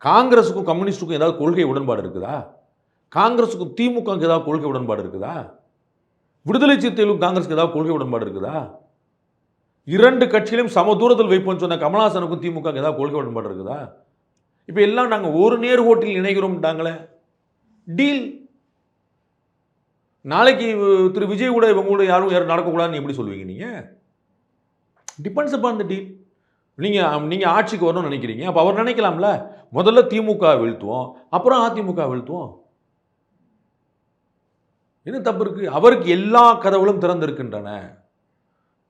காங்கிரஸுக்கும் கம்யூனிஸ்ட்டுக்கும் ஏதாவது கொள்கை உடன்பாடு இருக்குதா? காங்கிரஸுக்கும் திமுகவுக்கு ஏதாவது கொள்கை உடன்பாடு இருக்குதா? விடுதலை சிறுத்தைகளுக்கும் காங்கிரஸுக்கு ஏதாவது கொள்கை உடன்பாடு இருக்குதா? 2 கட்சிகளையும் சம தூரத்தில் வைப்போம்னு சொன்ன கமலஹாசனுக்கும் திமுகவுக்கு ஏதாவது கொள்கை உடன்பாடு இருக்குதா? இப்போ எல்லாம் நாங்கள் ஒரு நேர்கோட்டில் இணைகிறோம்ட்டாங்களே, டீல். நாளைக்கு திரு விஜய் கூட இவங்க கூட யாரும் நடக்கக்கூடாதுன்னு எப்படி சொல்லுவீங்க நீங்கள்? Depends upon the deal. நீங்கள் ஆட்சிக்கு வரணும்னு நினைக்கிறீங்க, அப்போ அவர் நினைக்கலாம்ல, முதல்ல திமுக வீழ்த்துவோம், அப்புறம் அதிமுக வீழ்த்துவோம். என்ன தப்பு இருக்குது? அவருக்கு எல்லா கதவுகளும் திறந்திருக்கின்றன.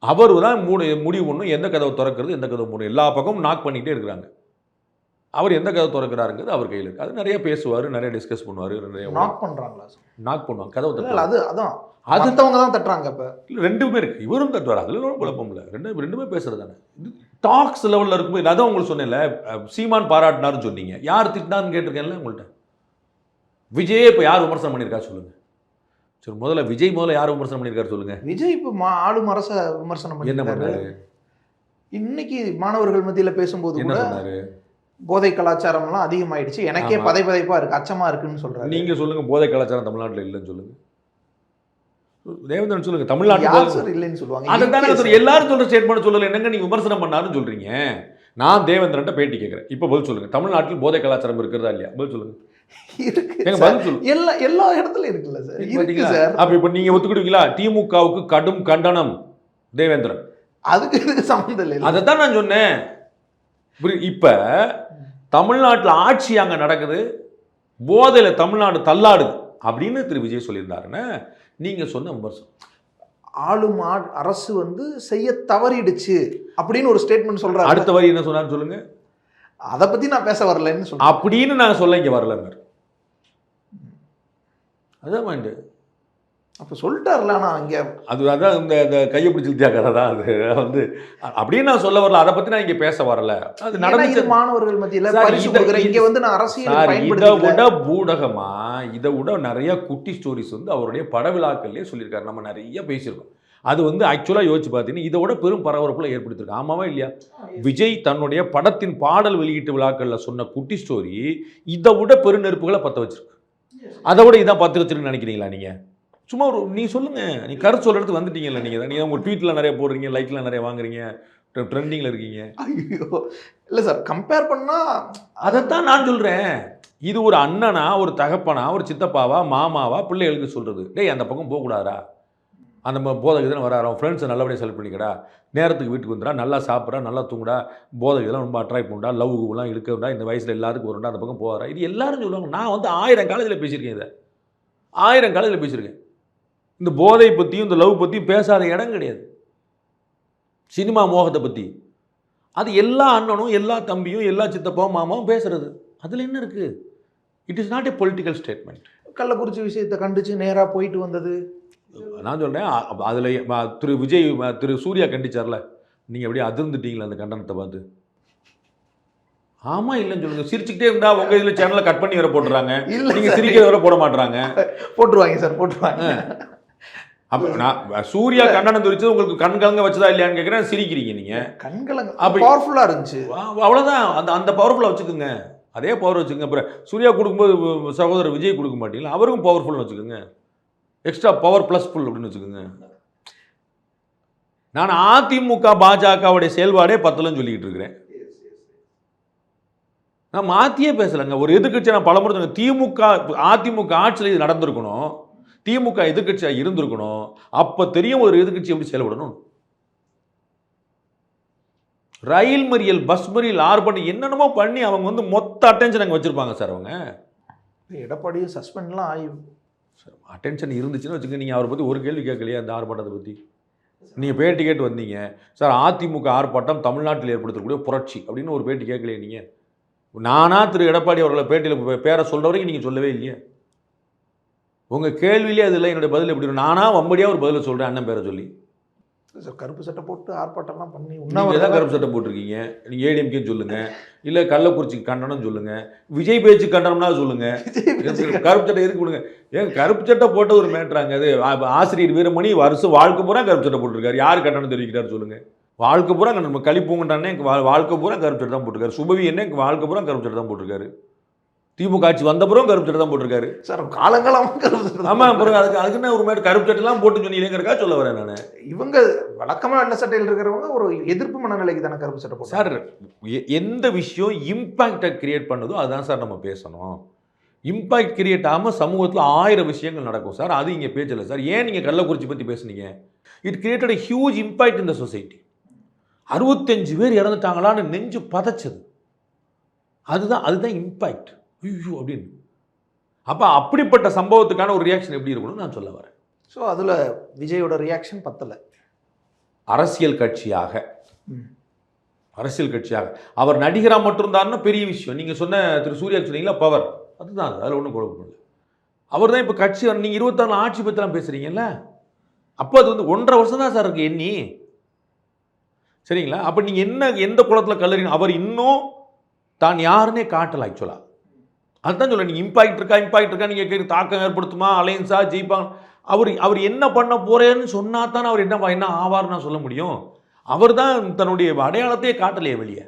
அவர் தான் முடிவு பண்ணும் எந்த கதவை திறக்கிறது, எந்த கதவு மூடும். எல்லா பக்கமும் நாக் பண்ணிகிட்டே இருக்கிறாங்க. அவர் எந்த கதவை திறக்கிறாருங்கிறது அவர் கையில் இருக்குது. அது நிறைய பேசுவார், நிறைய டிஸ்கஸ் பண்ணுவார். நிறைய நாக் பண்ணுறாங்களா? நாக் பண்ணுவாங்க, கதவை தட்டுறாங்க. அதான் அடுத்தவங்க தான் தட்டுறாங்க. இப்போ இல்லை, 2 இருக்குது. இவரும் தட்டுவார், அதில் ஒன்றும் குழப்பம் இல்லை. ரெண்டுமே பேசுறது தானே. டாக்ஸ் லெவலில் இருக்கும்போது அதான் உங்களுக்கு சொன்னேன்ல, சீமான் பாராட்டினாருன்னு சொன்னீங்க. யார் திட்டினான்னு கேட்டிருக்கேன்ல உங்கள்கிட்ட. விஜயே இப்போ யார் விமர்சனம் பண்ணியிருக்கா சொல்லுங்கள். சரி, முதல்ல விஜய் யார் விமர்சனம் பண்ணியிருக்காரு சொல்லுங்கள். விஜய் இப்போ ஆளும் அரச விமர்சனம் பண்ணி என்ன பண்ணாரு? இன்னைக்கு மாணவர்கள் மத்தியில் பேசும்போது என்ன சொன்னாரு? போதை கலாச்சாரம்லாம் அதிகமாயிடுச்சு, எனக்கே பதைப்பா இருக்கு, அச்சமா இருக்குன்னு சொல்றாரு. நீங்க சொல்லுங்க, போதை கலாச்சாரம் தமிழ்நாட்டில் இல்லைன்னு சொல்லுங்க. தேவேந்திரன் சொல்லுங்க, தமிழ்நாட்டில் இல்லைன்னு சொல்லுவாங்க. அதுதானே எல்லாரும் சொல்ற ஸ்டேட்மெண்ட் சொல்லல. என்னங்க நீங்க விமர்சனம் பண்ணாருன்னு சொல்றீங்க? நான் தேவேந்திரன்ட்ட பேட்டி கேட்கிறேன், இப்போ பதில் சொல்லுங்க. தமிழ்நாட்டில் போதை கலாச்சாரம் இருக்கிறதா இல்லையா? பதில் சொல்லுங்க. எல்லா இடத்துலயும் இருக்குல்ல சார், இருக்கு சார். அப்ப இப்ப நீங்க ஒத்துக்கிடுவீங்களா? திமுகவுக்கு கடும் கண்டனம் தேவேந்திரன். அதுக்கு சம்பந்தம் இல்லை. அதைத்தான் நான் சொன்னேன். இப்ப தமிழ்நாட்டில் ஆட்சி அங்க நடக்குது, போதையில தமிழ்நாடு தள்ளாடுது அப்படின்னு திரு விஜய் சொல்லியிருந்தாருன்னு நீங்க சொன்ன விமர்சனம். ஆளும் அரசு செய்ய தவறிடுச்சு அப்படின்னு ஒரு ஸ்டேட்மெண்ட் சொல்றாரு. அடுத்த வரி என்ன சொன்னாரு சொல்லுங்க. அதை பத்தி நான் பேச வரலன்னு சொல்றேன். அப்படின்னு நான் சொல்ல இங்க வரல. அதான் மைண்டு. அப்போ சொல்லிட்டார்ல. ஆனால் இங்கே அதான் இந்த கையை பிடிச்சிருத்தியா கதை தான் அது அப்படின்னு நான் சொல்ல வரல. அதை பற்றி நான் இங்கே பேச வரல. அது நடந்து மாணவர்கள் மத்தியில் இங்கே நான் அரசியல் இதை விட ஊடகமா, இதை விட நிறைய குட்டி ஸ்டோரிஸ் அவருடைய பட விழாக்கள்லேயே சொல்லியிருக்காரு. நம்ம நிறைய பேசியிருக்கோம். அது ஆக்சுவலாக யோசிச்சு பார்த்தீங்கன்னா இதை விட பெரும் பரபரப்புல ஏற்படுத்திருக்கு. ஆமாவா இல்லையா? விஜய் தன்னுடைய படத்தின் பாடல் வெளியீட்டு விழாக்களில் சொன்ன குட்டி ஸ்டோரி இதை விட பெருநெருப்புகளை பற்ற வச்சிருக்கு. அதை விட இதான் பற்ற வச்சிருக்குன்னு நினைக்கிறீங்களா நீங்கள்? சும்மா ஒரு நீ சொல்லுங்க, நீ கருத்து சொல்கிறதுக்கு வந்துட்டீங்கல்ல. நீங்கள் உங்கள் ட்வீட்டில் நிறைய போடுறீங்க, லைக்லாம் நிறைய வாங்குறீங்க, ட்ரெண்டிங்கில் இருக்கீங்க. ஐயோ இல்லை சார், கம்பேர் பண்ணால் அதைத்தான் நான் சொல்கிறேன். இது ஒரு அண்ணனா, ஒரு தகப்பனா, ஒரு சித்தப்பாவா, மாமாவா பிள்ளைகளுக்கு சொல்கிறது. டேய் அந்த பக்கம் போகக்கூடாதா, அந்த போதைக்கு தானே வராரோ, ஃப்ரெண்ட்ஸை நல்லபடியாக செலக்ட் பண்ணிக்கடா, நேரத்துக்கு வீட்டுக்கு வந்துடா, நல்லா சாப்பிட்றா, நல்லா தூங்குடா, போதைக்கு இதெல்லாம் ரொம்ப அட்ராக்ட் பண்ணுடா, லவ்லாம் இழுக்கடா, இந்த வயசில் எல்லாத்துக்கும் வரும்டா, அந்த பக்கம் போகிறா. இது எல்லாரும் சொல்லுவாங்க. நான் 1000 காலேஜில் பேசியிருக்கேன். இதை 1000 காலேஜில் பேசியிருக்கேன். இந்த போதை பற்றியும் இந்த லவ் பற்றியும் பேசாத இடம் கிடையாது. சினிமா மோகத்தை பற்றி அது எல்லா அண்ணனும் எல்லா தம்பியும் எல்லா சித்தப்பாவும் மாமாவும் பேசுறது. அதில் என்ன இருக்குது? It is not a political statement. Kallakurichi விஷயத்தை கண்டிச்சு நேராக போயிட்டு வந்தது. நான் சொல்கிறேன், அதில் திரு விஜய் திரு சூர்யா கண்டிச்சார்ல, நீங்கள் அப்படியே அதிர்ந்துட்டீங்களா அந்த கண்டனத்தை பார்த்து? ஆமாம் இல்லைன்னு சொல்லுங்கள். சிரிச்சுக்கிட்டே இருந்தால் உங்கள் இதில் சேனலை கட் பண்ணி வர போட்டுறாங்க. இல்லை, நீங்கள் சிரிக்கிற வர போட மாட்டுறாங்க. போட்டுருவாங்க சார், போட்டுருவாங்க. அப்போ நான் சூர்யா கண்டனம் தெரிவிச்சது உங்களுக்கு கண் கலங்க வச்சதா இல்லையான்னு கேட்குறேன். சிரிக்கிறீங்க நீங்கள். கண்கலங்க அப்போ பவர்ஃபுல்லாக இருந்துச்சு. அவ்வளோதான். அந்த பவர்ஃபுல்லாக வச்சுக்கோங்க. அதே பவர் வச்சுக்கோங்க. அப்புறம் சூர்யா கொடுக்கும்போது சகோதரர் விஜய் கொடுக்க மாட்டீங்களா? அவருக்கும் பவர்ஃபுல்னு வச்சுக்கோங்க. எக்ஸ்ட்ரா பவர் ப்ளஸ் ஃபுல் அப்படின்னு வச்சுக்கோங்க. நான் அதிமுக பாஜகவுடைய செயல்பாடே பத்தலன்னு சொல்லிக்கிட்டு இருக்கிறேன். நான் மாற்றியே பேசலைங்க. ஒரு எதிர்கட்சி நான் பலமுறை சொன்னேன். அதிமுக ஆட்சியில் இது நடந்திருக்கணும். திமுக எதிர்கட்சியாக இருந்திருக்கணும். அப்போ தெரியும் ஒரு எதிர்கட்சி எப்படி செயல்படணும். ரயில் மறியல், பஸ் மறியல், ஆர்ப்பாட்டி என்னென்னமோ பண்ணி அவங்க வந்து மொத்த அட்டென்ஷன் அங்கே வச்சுருப்பாங்க சார். அவங்க எடப்பாடியும் சஸ்பெண்ட்லாம் ஆகி அட்டென்ஷன் இருந்துச்சுன்னு வச்சுக்கோங்க. நீங்கள் அவரை பற்றி ஒரு கேள்வி கேட்கலையா? அந்த ஆர்ப்பாட்டத்தை பற்றி நீங்கள் பேட்டி கேட்டு வந்தீங்க சார். அதிமுக ஆர்ப்பாட்டம் தமிழ்நாட்டில் ஏற்படுத்தக்கூடிய புரட்சி அப்படின்னு ஒரு பேட்டி கேட்கலையே நீங்கள்? நானா திரு எடப்பாடி அவர்களை பேட்டியில் பேரை சொல்கிற வரைக்கும் நீங்கள் சொல்லவே இல்லையே. உங்கள் கேள்வியிலே அது இல்லை. என்னுடைய பதில் எப்படி? நானா வம்படியாக ஒரு பதிலை சொல்கிறேன் அண்ணன் பேரை சொல்லி. சார் கருப்பு சட்டை போட்டு ஆர்ப்பாட்டம்லாம் பண்ணி நீங்கள் தான் கருப்பு சட்டை போட்டிருக்கீங்க. நீங்கள் ஏடிஎம்கேன்னு சொல்லுங்கள், இல்லை கள்ளக்குறிச்சிக்கு கண்டனம் சொல்லுங்கள், விஜய் பேச்சு கண்டனம்னா சொல்லுங்கள். கருப்பு சட்டை எதுக்கு கொடுங்க? ஏன் கருப்பு சட்டை போட்ட ஒரு மேட்ராங்க அது? ஆசிரியர் வீரமணி வருஷம் வாழ்க்கை பூரா கருப்பு சட்டை போட்டிருக்காரு. யார் கண்டனம் தெரிவிக்கிறார் சொல்லுங்கள்? வாழ்க்கை பூரா நம்ம கழிப்பூங்கட்டானே வாழ்க்கை பூரா கருப்பு சட்டை தான் போட்டிருக்காரு. சுபவி என்ன வாழ்க்கை பூரா கருப்பு சட்டை தான் போட்டிருக்காரு. திமுக ஆட்சி வந்தப்புறம் கருப்பு சட்டை தான் போட்டிருக்காரு சார். காலங்காலமாக கருப்பு சட்டை. ஆமாம், அப்புறம் அதுக்குன்னு ஒரு மாதிரி கருப்பு சட்டைலாம் போட்டு சொன்னீங்கிறக்கா சொல்ல வரேன் நான். இவங்க வழக்கமாக வெள்ளை சட்டையில் இருக்கிறவங்க ஒரு எதிர்ப்பு மனநிலைக்கு தானே கருப்பு சட்டை போட்டு. சார் எந்த விஷயம் இம்பேக்டை கிரியேட் பண்ணுதோ அதுதான் சார் நம்ம பேசணும். இம்பேக்ட் கிரியேட் ஆகாமல் சமூகத்தில் 1000 விஷயங்கள் நடக்கும் சார். அது இங்கே பேச்சல சார். ஏன் நீங்கள் கள்ளக்குறிச்சி பற்றி பேசுனீங்க? It created a huge impact in the society. 65 பேர் இறந்துட்டாங்களான்னு நெஞ்சு பதச்சது. அதுதான் இம்பேக்ட். ஐயோ அப்படின்னு. அப்போ அப்படிப்பட்ட சம்பவத்துக்கான ஒரு ரியாக்ஷன் எப்படி இருக்கணும்னு நான் சொல்ல வரேன். ஸோ அதில் விஜயோட ரியாக்ஷன் பத்தலை. அரசியல் கட்சியாக அவர் நடிகராக மட்டும்தான்னா பெரிய விஷயம். நீங்கள் சொன்ன திரு சூர்யா சொன்னீங்களா பவர், அதுதான். அதில் ஒன்றும் குழப்பம் இல்லை. அவர் தான் இப்போ கட்சி. நீங்கள் 26 ஆட்சி பற்றிலாம் பேசுகிறீங்கல்ல, அப்போ அது வந்து 1.5 வருஷம் தான் சார் இருக்குது எண்ணி. சரிங்களா? அப்போ நீங்கள் எந்த குளத்தில் கல்லறீங்க? அவர் இன்னும் தான் யாருன்னே காட்டல. ஆக்சுவலாக அதுதான் சொல்ல. நீங்கள் இம்பாக்ட் இருக்கா நீங்கள் தாக்கம் ஏற்படுத்துமா, அலையன்ஸா ஜெயிப்பாங்க? அவர் என்ன பண்ண போறேன்னு சொன்னா தான் அவர் என்ன ஆவார்னு சொல்ல முடியும். அவர் தான் தன்னுடைய அடையாளத்தையே காட்டலையே வெளியே.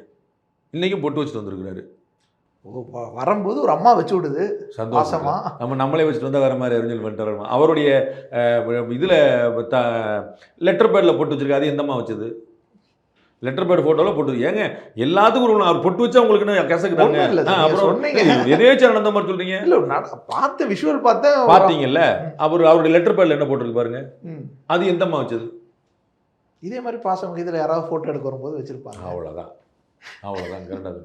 இன்னைக்கும் பொட்டு வச்சுட்டு வந்திருக்கிறாரு. வரும்போது ஒரு அம்மா வச்சு விடுது சந்தோஷமா. நம்மளே வச்சுட்டு வந்தால் வேற மாதிரி அறிஞ்சல் பண்ணிட்டு வரோம். அவருடைய இதில் லெட்டர் பேடில் போட்டு வச்சிருக்காரு. அது எந்தம்மா வச்சது? லெட்டர் பேட் ஃபோட்டோவில் போட்டு ஏங்க எல்லாத்துக்கும் அவர் பொட்டு வச்சா உங்களுக்கு கசக்குதாங்க. அப்புறம் எதேச்சும் நடந்த மாதிரி சொல்றீங்க. இல்லை பார்த்த விஷுவல் பார்த்தீங்கல்ல, அவருடைய லெட்டர் பேடில் என்ன போட்டிருக்கு பாருங்க. அது எந்தம்மா வச்சது? இதே மாதிரி பாசம் இதில் யாராவது ஃபோட்டோ எடுக்க வரும்போது வச்சுருப்பாங்க. அவ்வளோதான் கரெக்டாக.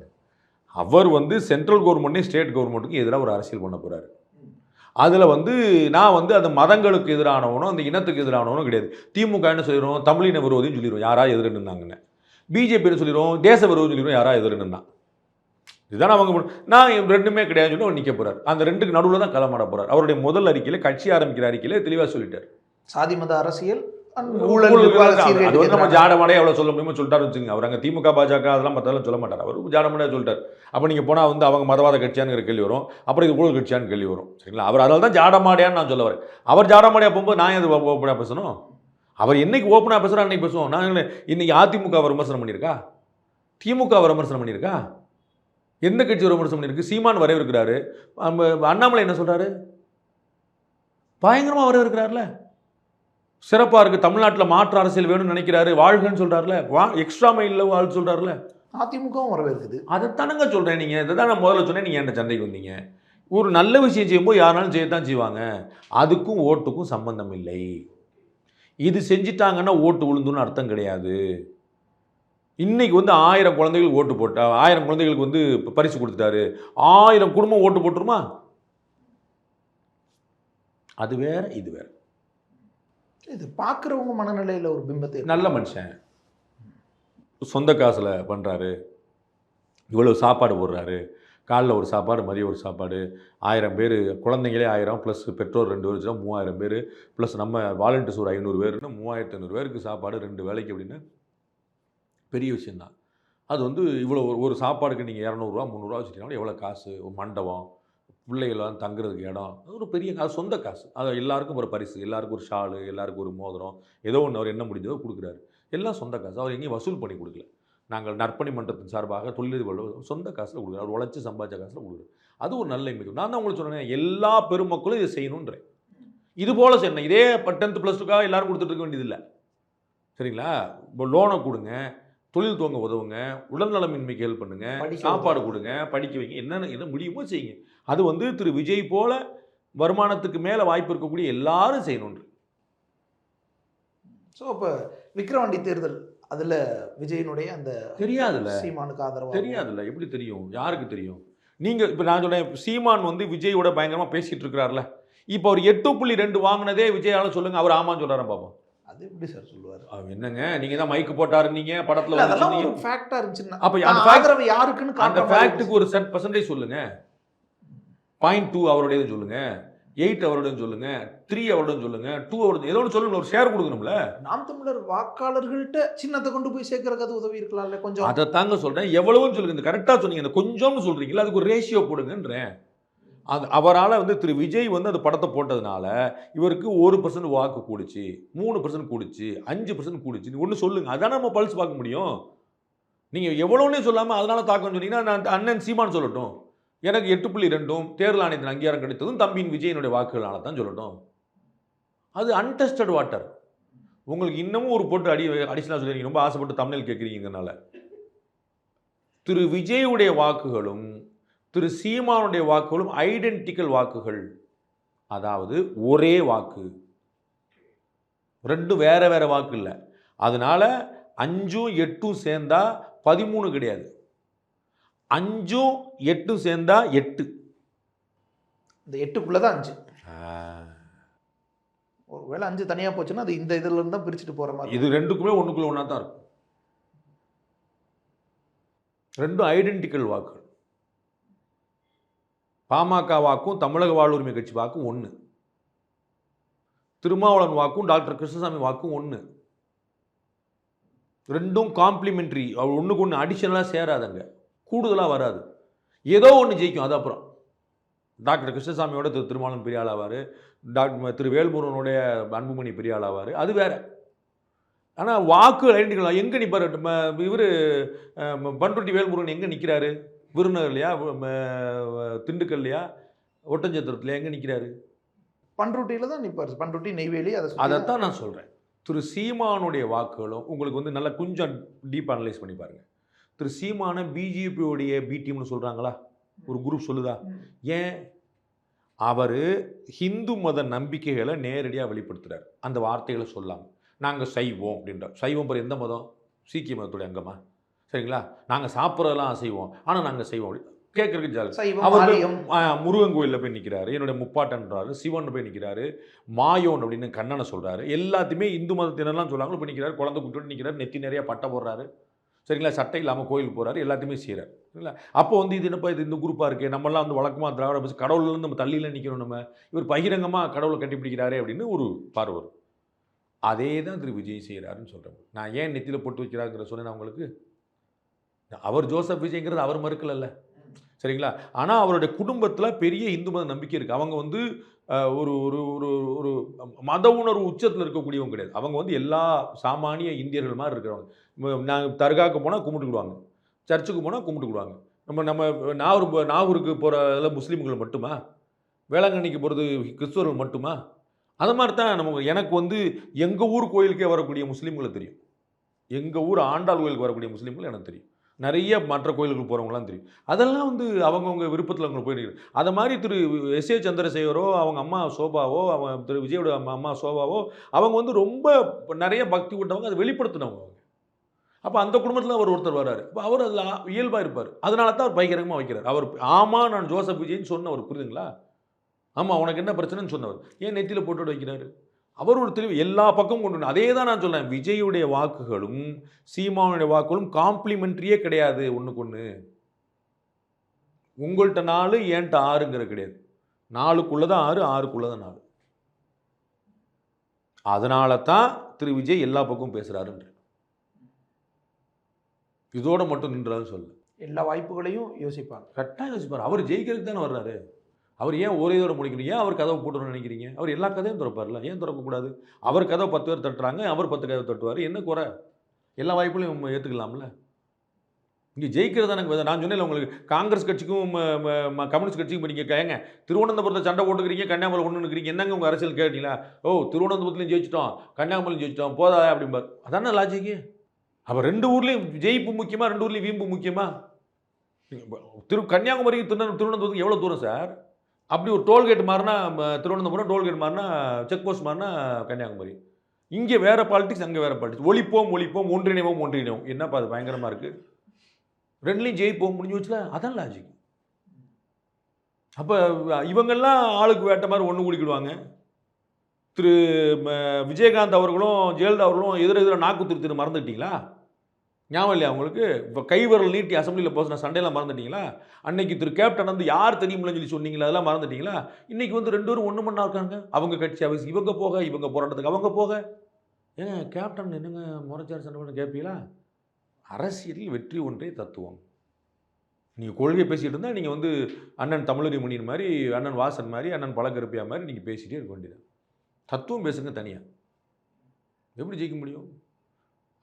அவர் வந்து சென்ட்ரல் கவர்மெண்ட்டையும் ஸ்டேட் கவர்மெண்ட்டுக்கும் எதிராக ஒரு அரசியல் பண்ண போகிறாரு. அதில் நான் அந்த மதங்களுக்கு எதிரானவனும் அந்த இனத்துக்கு எதிரானவனும் கிடையாது. திமுக என்ன சொல்லிடுவோம்? தமிழின விரோதின்னு சொல்லிடுவோம் யாரா எதிர நின்னாங்கன்னு. பிஜேபின்னு சொல்லிடுவோம் தேச விரோதின்னு சொல்லிடுவோம் யாரா எதிர நின்னா. இதுதான் அவங்க. நான் ரெண்டுமே கிடையாதுன்னு சொல்லி அவர் நிற்க போகிறார். அந்த ரெண்டுக்கு நடுவில் தான் களமாட போகிறார். அவருடைய முதல் அறிக்கையில், கட்சி ஆரம்பிக்கிற அறிக்கையில் தெளிவாக சொல்லிட்டார். சாதி மத அரசியல் அது வந்து நம்ம ஜாடமாடையே எவ்வளோ சொல்ல முடியுமோ சொல்லிட்டாரு வச்சுங்க. அவர் அங்கே திமுக பாஜக அதெல்லாம் மற்றெல்லாம் சொல்ல மாட்டார். அவர் ஜாடமாடையாக சொல்லிட்டார். அப்போ நீங்கள் போனால் அவங்க மதவாத கட்சியானுங்கிற கேள்வி வரும். அப்புறம் இது ஊழல் கட்சியான்னு கேள்வி வரும். சரிங்களா? அவர் அதனால தான் ஜாடமாடையான்னு நான் சொல்ல வரேன். அவர் ஜாடமாடையாக போகும்போது நான் எது ஓப்பனாக பேசணும்? அவர் என்னைக்கு ஓப்பனாக பேசுகிறா அன்னைக்கு பேசுவோம். நான் இன்னைக்கு அதிமுக விமர்சனம் பண்ணியிருக்கா? திமுக விமர்சனம் பண்ணியிருக்கா? எந்த கட்சி விமர்சனம் பண்ணியிருக்கு? சீமான் வரவேற்கிறாரு. அண்ணாமலை என்ன சொல்கிறாரு? பயங்கரமாக வரவேற்கிறார்ல. சிறப்பாக இருக்குது. தமிழ்நாட்டில் மாற்று அரசியல் வேணும்னு நினைக்கிறாரு. வாழ்கன்னு சொல்கிறார்ல. எக்ஸ்ட்ரா மைலில் வாழ் சொல்கிறார்ல. அதிமுகவும் வரவேற்குது. அதைத்தானுங்க சொல்கிறேன். நீங்கள் இதை தான் நான் முதல்ல சொன்னேன். நீங்கள் என்கிட்ட சண்டைக்கு வந்தீங்க. ஒரு நல்ல விஷயம் செய்யும்போது யாருனாலும் செய்யத்தான் செய்வாங்க. அதுக்கும் ஓட்டுக்கும் சம்பந்தம் இல்லை. இது செஞ்சிட்டாங்கன்னா ஓட்டு விழுந்துன்னு அர்த்தம் கிடையாது. இன்னைக்கு 1000 குழந்தைகள் ஓட்டு போட்டா 1000 குழந்தைகளுக்கு பரிசு கொடுத்துட்டாரு. 1000 குடும்பம் ஓட்டு போட்டுருமா? அது வேற இது வேற. இது பார்க்குறவங்க மனநிலையில் ஒரு பிம்பத்தை நல்ல மனுஷன், சொந்த காசில் பண்ணுறாரு, இவ்வளோ சாப்பாடு போடுறாரு, காலைல ஒரு சாப்பாடு, மதியம் ஒரு சாப்பாடு, 1000 பேர், குழந்தைங்களே 1000 ப்ளஸ் பெற்றோர் 2 பேர் வச்சுன்னா 3000 பேர், ப்ளஸ் நம்ம வாலண்டியர்ஸ் ஒரு 500 பேர்னா 3500 பேருக்கு சாப்பாடு 2 வேளைக்கு அப்படின்னு பெரிய விஷயந்தான். அது வந்து இவ்வளோ ஒரு சாப்பாடுக்கு நீங்கள் 200 300 வச்சுட்டீங்கன்னா எவ்வளோ காசு, ஒரு மண்டபம், பிள்ளைகள்லாம் தங்குறதுக்கு இடம், அது ஒரு பெரிய காசு, சொந்த காசு. அது எல்லாருக்கும் ஒரு பரிசு, எல்லாருக்கும் ஒரு ஷாலு, எல்லாருக்கும் ஒரு மோதிரம், ஏதோ ஒன்று அவர் என்ன முடிஞ்சதோ கொடுக்குறாரு. எல்லாம் சொந்த காசு. அவர் எங்கேயும் வசூல் பண்ணி கொடுக்கல. நாங்கள் நற்பணி மன்றத்தின் சார்பாக தொழிலதிபர் சொந்த காசில் கொடுக்குறாரு, அவர் உழைச்சி சம்பாதிச்ச காசில் கொடுக்குறாரு. அது ஒரு நல்ல இமேஜ். நான் தான் உங்களுக்கு சொன்னேன், எல்லா பெருமக்களும் இதை செய்யணுன்றேன். இது போல் செய்யணும். இதே 10th +2க்காக எல்லாரும் கொடுத்துட்டு இருக்க வேண்டியதில்லை. சரிங்களா? இப்போ லோனை கொடுங்க, தொழில் துவங்க உதவுங்க, உடல்நலமின்மைக்கு ஹெல்ப் பண்ணுங்க, சாப்பாடு கொடுங்க, படிக்க வைங்க, என்ன முடியுமோ செய்யுங்க. அது வந்து திரு விஜய் போல வருமானத்துக்கு மேலே வாய்ப்பு இருக்கக்கூடிய எல்லாரும் செய்யணுன்ற. ஸோ அப்போ விக்கிரவாண்டி தேர்தல் அதில் விஜயனுடைய அந்த தெரியாதுல்ல, சீமானுக்கு ஆதரவு தெரியாதுல்ல, எப்படி தெரியும்? யாருக்கு தெரியும்? நீங்கள் இப்போ நான் சொன்னேன், சீமான் வந்து விஜயோட பயங்கரமாக பேசிகிட்டு இருக்கிறார்ல, இப்போ அவர் 8.2 வாங்கினதே விஜயால சொல்லுங்க, அவர் ஆமான்னு சொல்கிறாரன் பார்ப்போம். அது எப்படி சார் சொல்லுவார்? என்னங்க நீங்கள் தான் மைக்கு போட்டாருன்னீங்க படத்தில், அதெல்லாம் ஒரு ஃபேக்டாக இருந்துச்சுன்னா அப்போ அந்த ஆதரவு யாருக்குன்னு அந்த ஃபேக்ட்டுக்கு ஒரு செட் பர்சன்டேஜ் சொல்லுங்க. 0.2 அவருடையது சொல்லுங்க, 8 அவருடையது சொல்லுங்க, 3 அவருடையது சொல்லுங்க, 2 அவருடைய ஏதோ ஒன்று சொல்லுங்க, ஒரு ஷேர் கொடுக்கணும்ல. நாம் தமிழர் வாக்காளர்கள்ட்ட சின்னத்தை கொண்டு போய் சேர்க்கறதுக்கு அது உதவி இருக்கலாம்ல கொஞ்சம். அதை தாங்க சொல்கிறேன், எவ்வளவுன்னு சொல்லுங்க. இந்த கரெக்டாக சொன்னீங்க, இந்த கொஞ்சம்னு சொல்கிறீங்களா, அதுக்கு ஒரு ரேஷியோ போடுங்கன்றேன். அது அவரால் வந்து திரு விஜய் வந்து அந்த படத்தை போட்டதுனால இவருக்கு 1% வாக்கு கூடுச்சு, 3% கூடுச்சு, 5% கூடுச்சு. நீ ஒன்று சொல்லுங்க, அதான் நம்ம பல்ஸ் பார்க்க முடியும். நீங்கள் எவ்வளோன்னே சொல்லாமல் அதனால தாக்கம் சொன்னீங்கன்னா நான் அண்ணன் சீமான் சொல்லட்டும், எனக்கு 8.2 தேர்தல் ஆணையத்தின் அங்கீகாரம் கிடைத்ததும் தம்பியின் விஜயனுடைய வாக்குகளால தான் சொல்லட்டும். அது அன்டெஸ்டட் வாட்டர். உங்களுக்கு இன்னமும் ஒரு போட்டு அடிஷனலாக சொல்லி ரொம்ப ஆசைப்பட்டு தமிழில் கேட்குறீங்கனால, திரு விஜயுடைய வாக்குகளும் திரு சீமானுடைய வாக்குகளும் ஐடென்டிக்கல் வாக்குகள். அதாவது ஒரே வாக்கு, ரெண்டும் வேற வேற வாக்கு இல்லை. அதனால 5ம் 8ம் சேர்ந்தா 13 கிடையாது, 5ம் 8ம் சேர்ந்தா 8. இந்த 8க்குள்ள தான் 5. ஒருவேளை 5 தனியாக போச்சுன்னா அது இந்த இதுல இருந்து தான் பிரிச்சுட்டு போற மாதிரி. இது ரெண்டுக்குமே ஒன்றுக்குள்ள ஒன்றா தான் இருக்கும். ரெண்டும் ஐடென்டிக்கல் வாக்குகள். பாமக வாக்கும் தமிழக வாழ்வுரிமை கட்சி வாக்கும் 1, திருமாவளவன் வாக்கும் டாக்டர் கிருஷ்ணசாமி வாக்கும் 1. ரெண்டும் காம்ப்ளிமெண்ட்ரி, ஒன்றுக்கு ஒன்று அடிஷனலாக சேராதங்க, கூடுதலாக வராது. ஏதோ ஒன்று ஜெயிக்கும். அது அப்புறம் டாக்டர் கிருஷ்ணசாமியோட திருமாவளவன் பெரிய ஆளாவார், திரு வேல்முருகனுடைய அன்புமணி பெரிய ஆளாவார், அது வேற. ஆனால் வாக்கு ஐடென்டிக்கல். எங்கே நிற்பார் இவர் பண்ருட்டி வேல்முருகன்? எங்கே நிற்கிறாரு? விருதுநகர்லையா, திண்டுக்கல்லையா, ஒட்டஞ்சத்திரத்தில் எங்கே நிற்கிறாரு? பண்ருட்டியில் தான் நிற்பார். பண்ருட்டி, நெய்வேலி. அதைத்தான் நான் சொல்கிறேன். திரு சீமானுடைய வாக்குகளும் உங்களுக்கு வந்து நல்லா கொஞ்சம் டீப் அனலைஸ் பண்ணி பாருங்கள். திரு சீமான பிஜேபியோடைய பி டீம்னு சொல்கிறாங்களா? ஒரு குரூப் சொல்லுதா? ஏன்? அவர் ஹிந்து மத நம்பிக்கைகளை நேரடியாக வெளிப்படுத்துகிறார். அந்த வார்த்தைகளை சொல்லாமல் நாங்கள் சைவோம் அப்படின்றார். சைவம் பிற எந்த மதம்? சீக்கிய மதத்துடைய அங்கமா? சரிங்களா? நாங்கள் சாப்பிட்றதெல்லாம் செய்வோம், ஆனால் நாங்கள் செய்வோம் அப்படி கேட்குறதுக்கு ஜாலி. அவர் முருகன் கோயிலில் போய் நிற்கிறாரு, என்னுடைய முப்பாட்டன்றாரு, சிவன் போய் நிற்கிறாரு, மாயோன் அப்படின்னு கண்ணனை சொல்கிறாரு. எல்லாத்தையுமே இந்து மதத்தினர்லாம் சொல்கிறாங்க. போய் நிற்கிறாரு, குழந்தை குட்டியோடு நிற்கிறாரு, நெத்தி நிறையா பட்டை போடுறாரு. சரிங்களா? சட்டை இல்லாமல் கோயிலுக்கு போகிறாரு, எல்லாத்தையுமே செய்கிறார். சரிங்களா? அப்போ வந்து இது என்னப்பா இது இந்த குரூப்பாக இருக்கே, நம்மளாம் வந்து வழக்கமாக திராவிட பஸ் கடவுள்லேருந்து நம்ம தள்ளியில் நிற்கிறோம், நம்ம இவர் பகிரங்கமாக கடவுளை கட்டிப்பிடிக்கிறாரே அப்படின்னு ஒரு பார்வை வரும். அதே தான் திரு விஜய் செய்கிறாருன்னு சொல்கிறேன். நான் ஏன் நெத்தியில் போட்டு வைக்கிறாருங்கிற சொன்னேன் அவங்களுக்கு. அவர் ஜோசப் விஜய்ங்கிறது அவர் மறுக்கலல்ல, சரிங்களா? ஆனால் அவருடைய குடும்பத்தில் பெரிய இந்து மத நம்பிக்கை இருக்குது. அவங்க வந்து ஒரு ஒரு ஒரு ஒரு மத உணர்வு உச்சத்தில் இருக்கக்கூடியவங்க கிடையாது. அவங்க வந்து எல்லா சாமானிய இந்தியர்கள் மாதிரி இருக்கிறவங்க. நாங்கள் தர்காவுக்கு போனால் கும்பிட்டுக்கிடுவாங்க, சர்ச்சுக்கு போனால் கும்பிட்டுக்கிடுவாங்க. நம்ம நாகூருக்கு போகிற முஸ்லீம்கள் மட்டுமா? வேளாங்கண்ணிக்கு போகிறது கிறிஸ்துவர்கள் மட்டுமா? அது மாதிரி தான் எனக்கு வந்து எங்கள் ஊர் கோயிலுக்கே வரக்கூடிய முஸ்லீம்களை தெரியும், எங்கள் ஊர் ஆண்டாள் கோயிலுக்கு வரக்கூடிய முஸ்லீம்கள் எனக்கு தெரியும், நிறைய மற்ற கோயிலுக்கு போகிறவங்களாம் தெரியும். அதெல்லாம் வந்து அவங்கவுங்க விருப்பத்தில் அவங்க போயிட்டு. அதை மாதிரி திரு எஸ்.ஏ. சந்திரசேகரோ, அவங்க அம்மா சோபாவோ, அவங்க திரு விஜயோட அம்மா சோபாவோ, அவங்க வந்து ரொம்ப நிறைய பக்தி விட்டவங்க, அதை வெளிப்படுத்தினவங்க அவங்க. அப்போ அந்த குடும்பத்தில் அவர் ஒருத்தர் வர்றாரு. இப்போ அவர் அதில் இயல்பாக இருப்பார். அதனால தான் அவர் பயங்கரமாக வைக்கிறார். அவர் ஆமாம் நான் ஜோசப் விஜய்ன்னு சொன்னவர், புரியுதுங்களா? ஆமாம் உனக்கு என்ன பிரச்சனைன்னு சொன்னவர் ஏன் நெத்தியில் போட்டு வைக்கிறாரு? அவர் ஒரு தெளிவு எல்லா பக்கமும் கொண்டு அதே தான் நான் சொல்றேன். விஜயுடைய வாக்குகளும் சீமானுடைய வாக்குகளும் காம்ப்ளிமெண்ட்ரியே கிடையாது ஒண்ணுக்கு ஒன்று. உங்கள்கிட்ட 4 என்கிட்ட 6ங்கிற கிடையாது. 4க்குள்ளதான் 6, 6க்குள்ளதான் 4. அதனால தான் திரு விஜய் எல்லா பக்கமும் பேசுறாருன்ற. இதோட மட்டும் நின்றாலும் சொல்ல எல்லா வாய்ப்புகளையும் யோசிப்பாங்க. கரெக்டாக யோசிப்பார். அவர் ஜெயிக்கிறதுக்கு தானே வர்றாரு. அவர் ஏன் ஒரே தடவை முடிக்கணும்? ஏன் அவர் கதவை போட்டுன்னு நினைக்கிறீங்க? அவர் எல்லா கதையும் திறப்பார்ல, ஏன் திறக்கக்கூடாது? அவர் கதவை 10 பேர் தட்டுறாங்க, அவர் 10 கதவை தட்டுவார். என்ன குறை? எல்லா வாய்ப்புகளையும் ஏற்றுக்கலாம்ல. இங்கே ஜெயிக்கிறது எனக்கு நான் சொன்னேன் உங்களுக்கு. காங்கிரஸ் கட்சிக்கும் கம்யூனிஸ்ட் கட்சிக்கும் நீங்கள் ஏங்க திருவனந்தபுரத்தை சண்டை போட்டுக்கிறீங்க, கன்னியாகுமரி ஒன்று இருக்கிறீங்க, என்னங்க உங்கள் அரசியல் கேட்டீங்களா? ஓ திருவனந்தபுரத்துலையும் ஜெயிச்சிட்டோம், கன்னியாகுமரியும் ஜெயிச்சிட்டோம், போதா அப்படிம்பார். அதானே லாஜிக்கு. அப்போ 2 ஊர்லேயும் ஜெயிப்பு முக்கியமாக, 2 ஊர்லேயும் வீம்பு முக்கியமா? கன்னியாகுமரி திருவனந்தபுரத்துக்கு எவ்வளோ தூரம் சார்? அப்படி ஒரு டோல்கேட் மாறினா திருவனந்தபுரம், டோல்கேட் மாறினா செக் போஸ்ட் மாறினா கன்னியாகுமரி. இங்கே வேறு பாலிடிக்ஸ், அங்கே வேறு பாலிடிக்ஸ். ஒழிப்போம், ஒன்றிணைவோம். என்னப்பா அது பயங்கரமாக இருக்குது. 2லையும் ஜெயிப்போம், முடிஞ்சு வச்சுல. அதான் லாஜிக். அப்போ இவங்கெல்லாம் ஆளுக்கு வேட்ட மாதிரி ஒன்று கூடிக்கிடுவாங்க. திரு விஜயகாந்த் அவர்களும் ஜெயலலிதா அவர்களும் எதிர நாக்கு திரு மறந்துக்கிட்டீங்களா? ஞாபகம் இல்லையா உங்களுக்கு? இப்போ கைவரல் நீட்டி அசம்பிளியில் போசின சண்டையெல்லாம் மறந்துட்டீங்களா? அன்னைக்கு திரு கேப்டன் வந்து யார் தெரியுமில்லன்னு சொல்லி சொன்னீங்களா? அதெல்லாம் மறந்துட்டீங்களா? இன்னைக்கு வந்து 2 பேரும் ஒன்று மண்ணா இருக்காங்க. அவங்க கட்சி அவசியம் இவங்க போக, இவங்க போராட்டத்துக்கு அவங்க போக. ஏங்க கேப்டன் என்னங்க முறைச்சார் சண்டை பண்ண கேட்பீங்களா? அரசியலில் வெற்றி ஒன்றே தத்துவம். நீங்கள் கொள்கை பேசிகிட்டு இருந்தால் நீங்கள் வந்து அண்ணன் தமிழறி முனியன் மாதிரி, அண்ணன் வாசன் மாதிரி, அண்ணன் பழக்கருப்பியா மாதிரி நீங்கள் பேசிகிட்டே இருக்க வேண்டியது. தத்துவம் பேசுங்க தனியாக. எப்படி ஜெயிக்க முடியும்?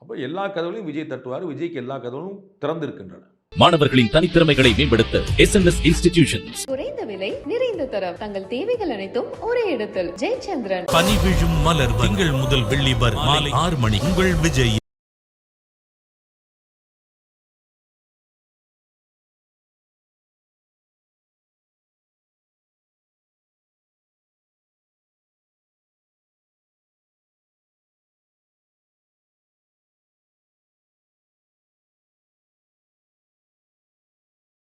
அப்போ எல்லா கதவுகளையும் விஜய் தட்டுவார். விஜய்க்கு எல்லா கதவுகளும் திறந்திருக்கின்றன. மாணவர்களின் தனித்திறமைகளை மேம்படுத்த SNS இன்ஸ்டிடியூஷன்ஸ். குறைந்த விலை நிறைந்த தரம் தங்கள் தேவைகள் அனைத்தும் ஒரே இடத்தில். ஜெயச்சந்திரன். பனி விழும் மலர் திங்கள் முதல் வெள்ளி வரை மாலை 6 மணி. உங்கள் விஜய்.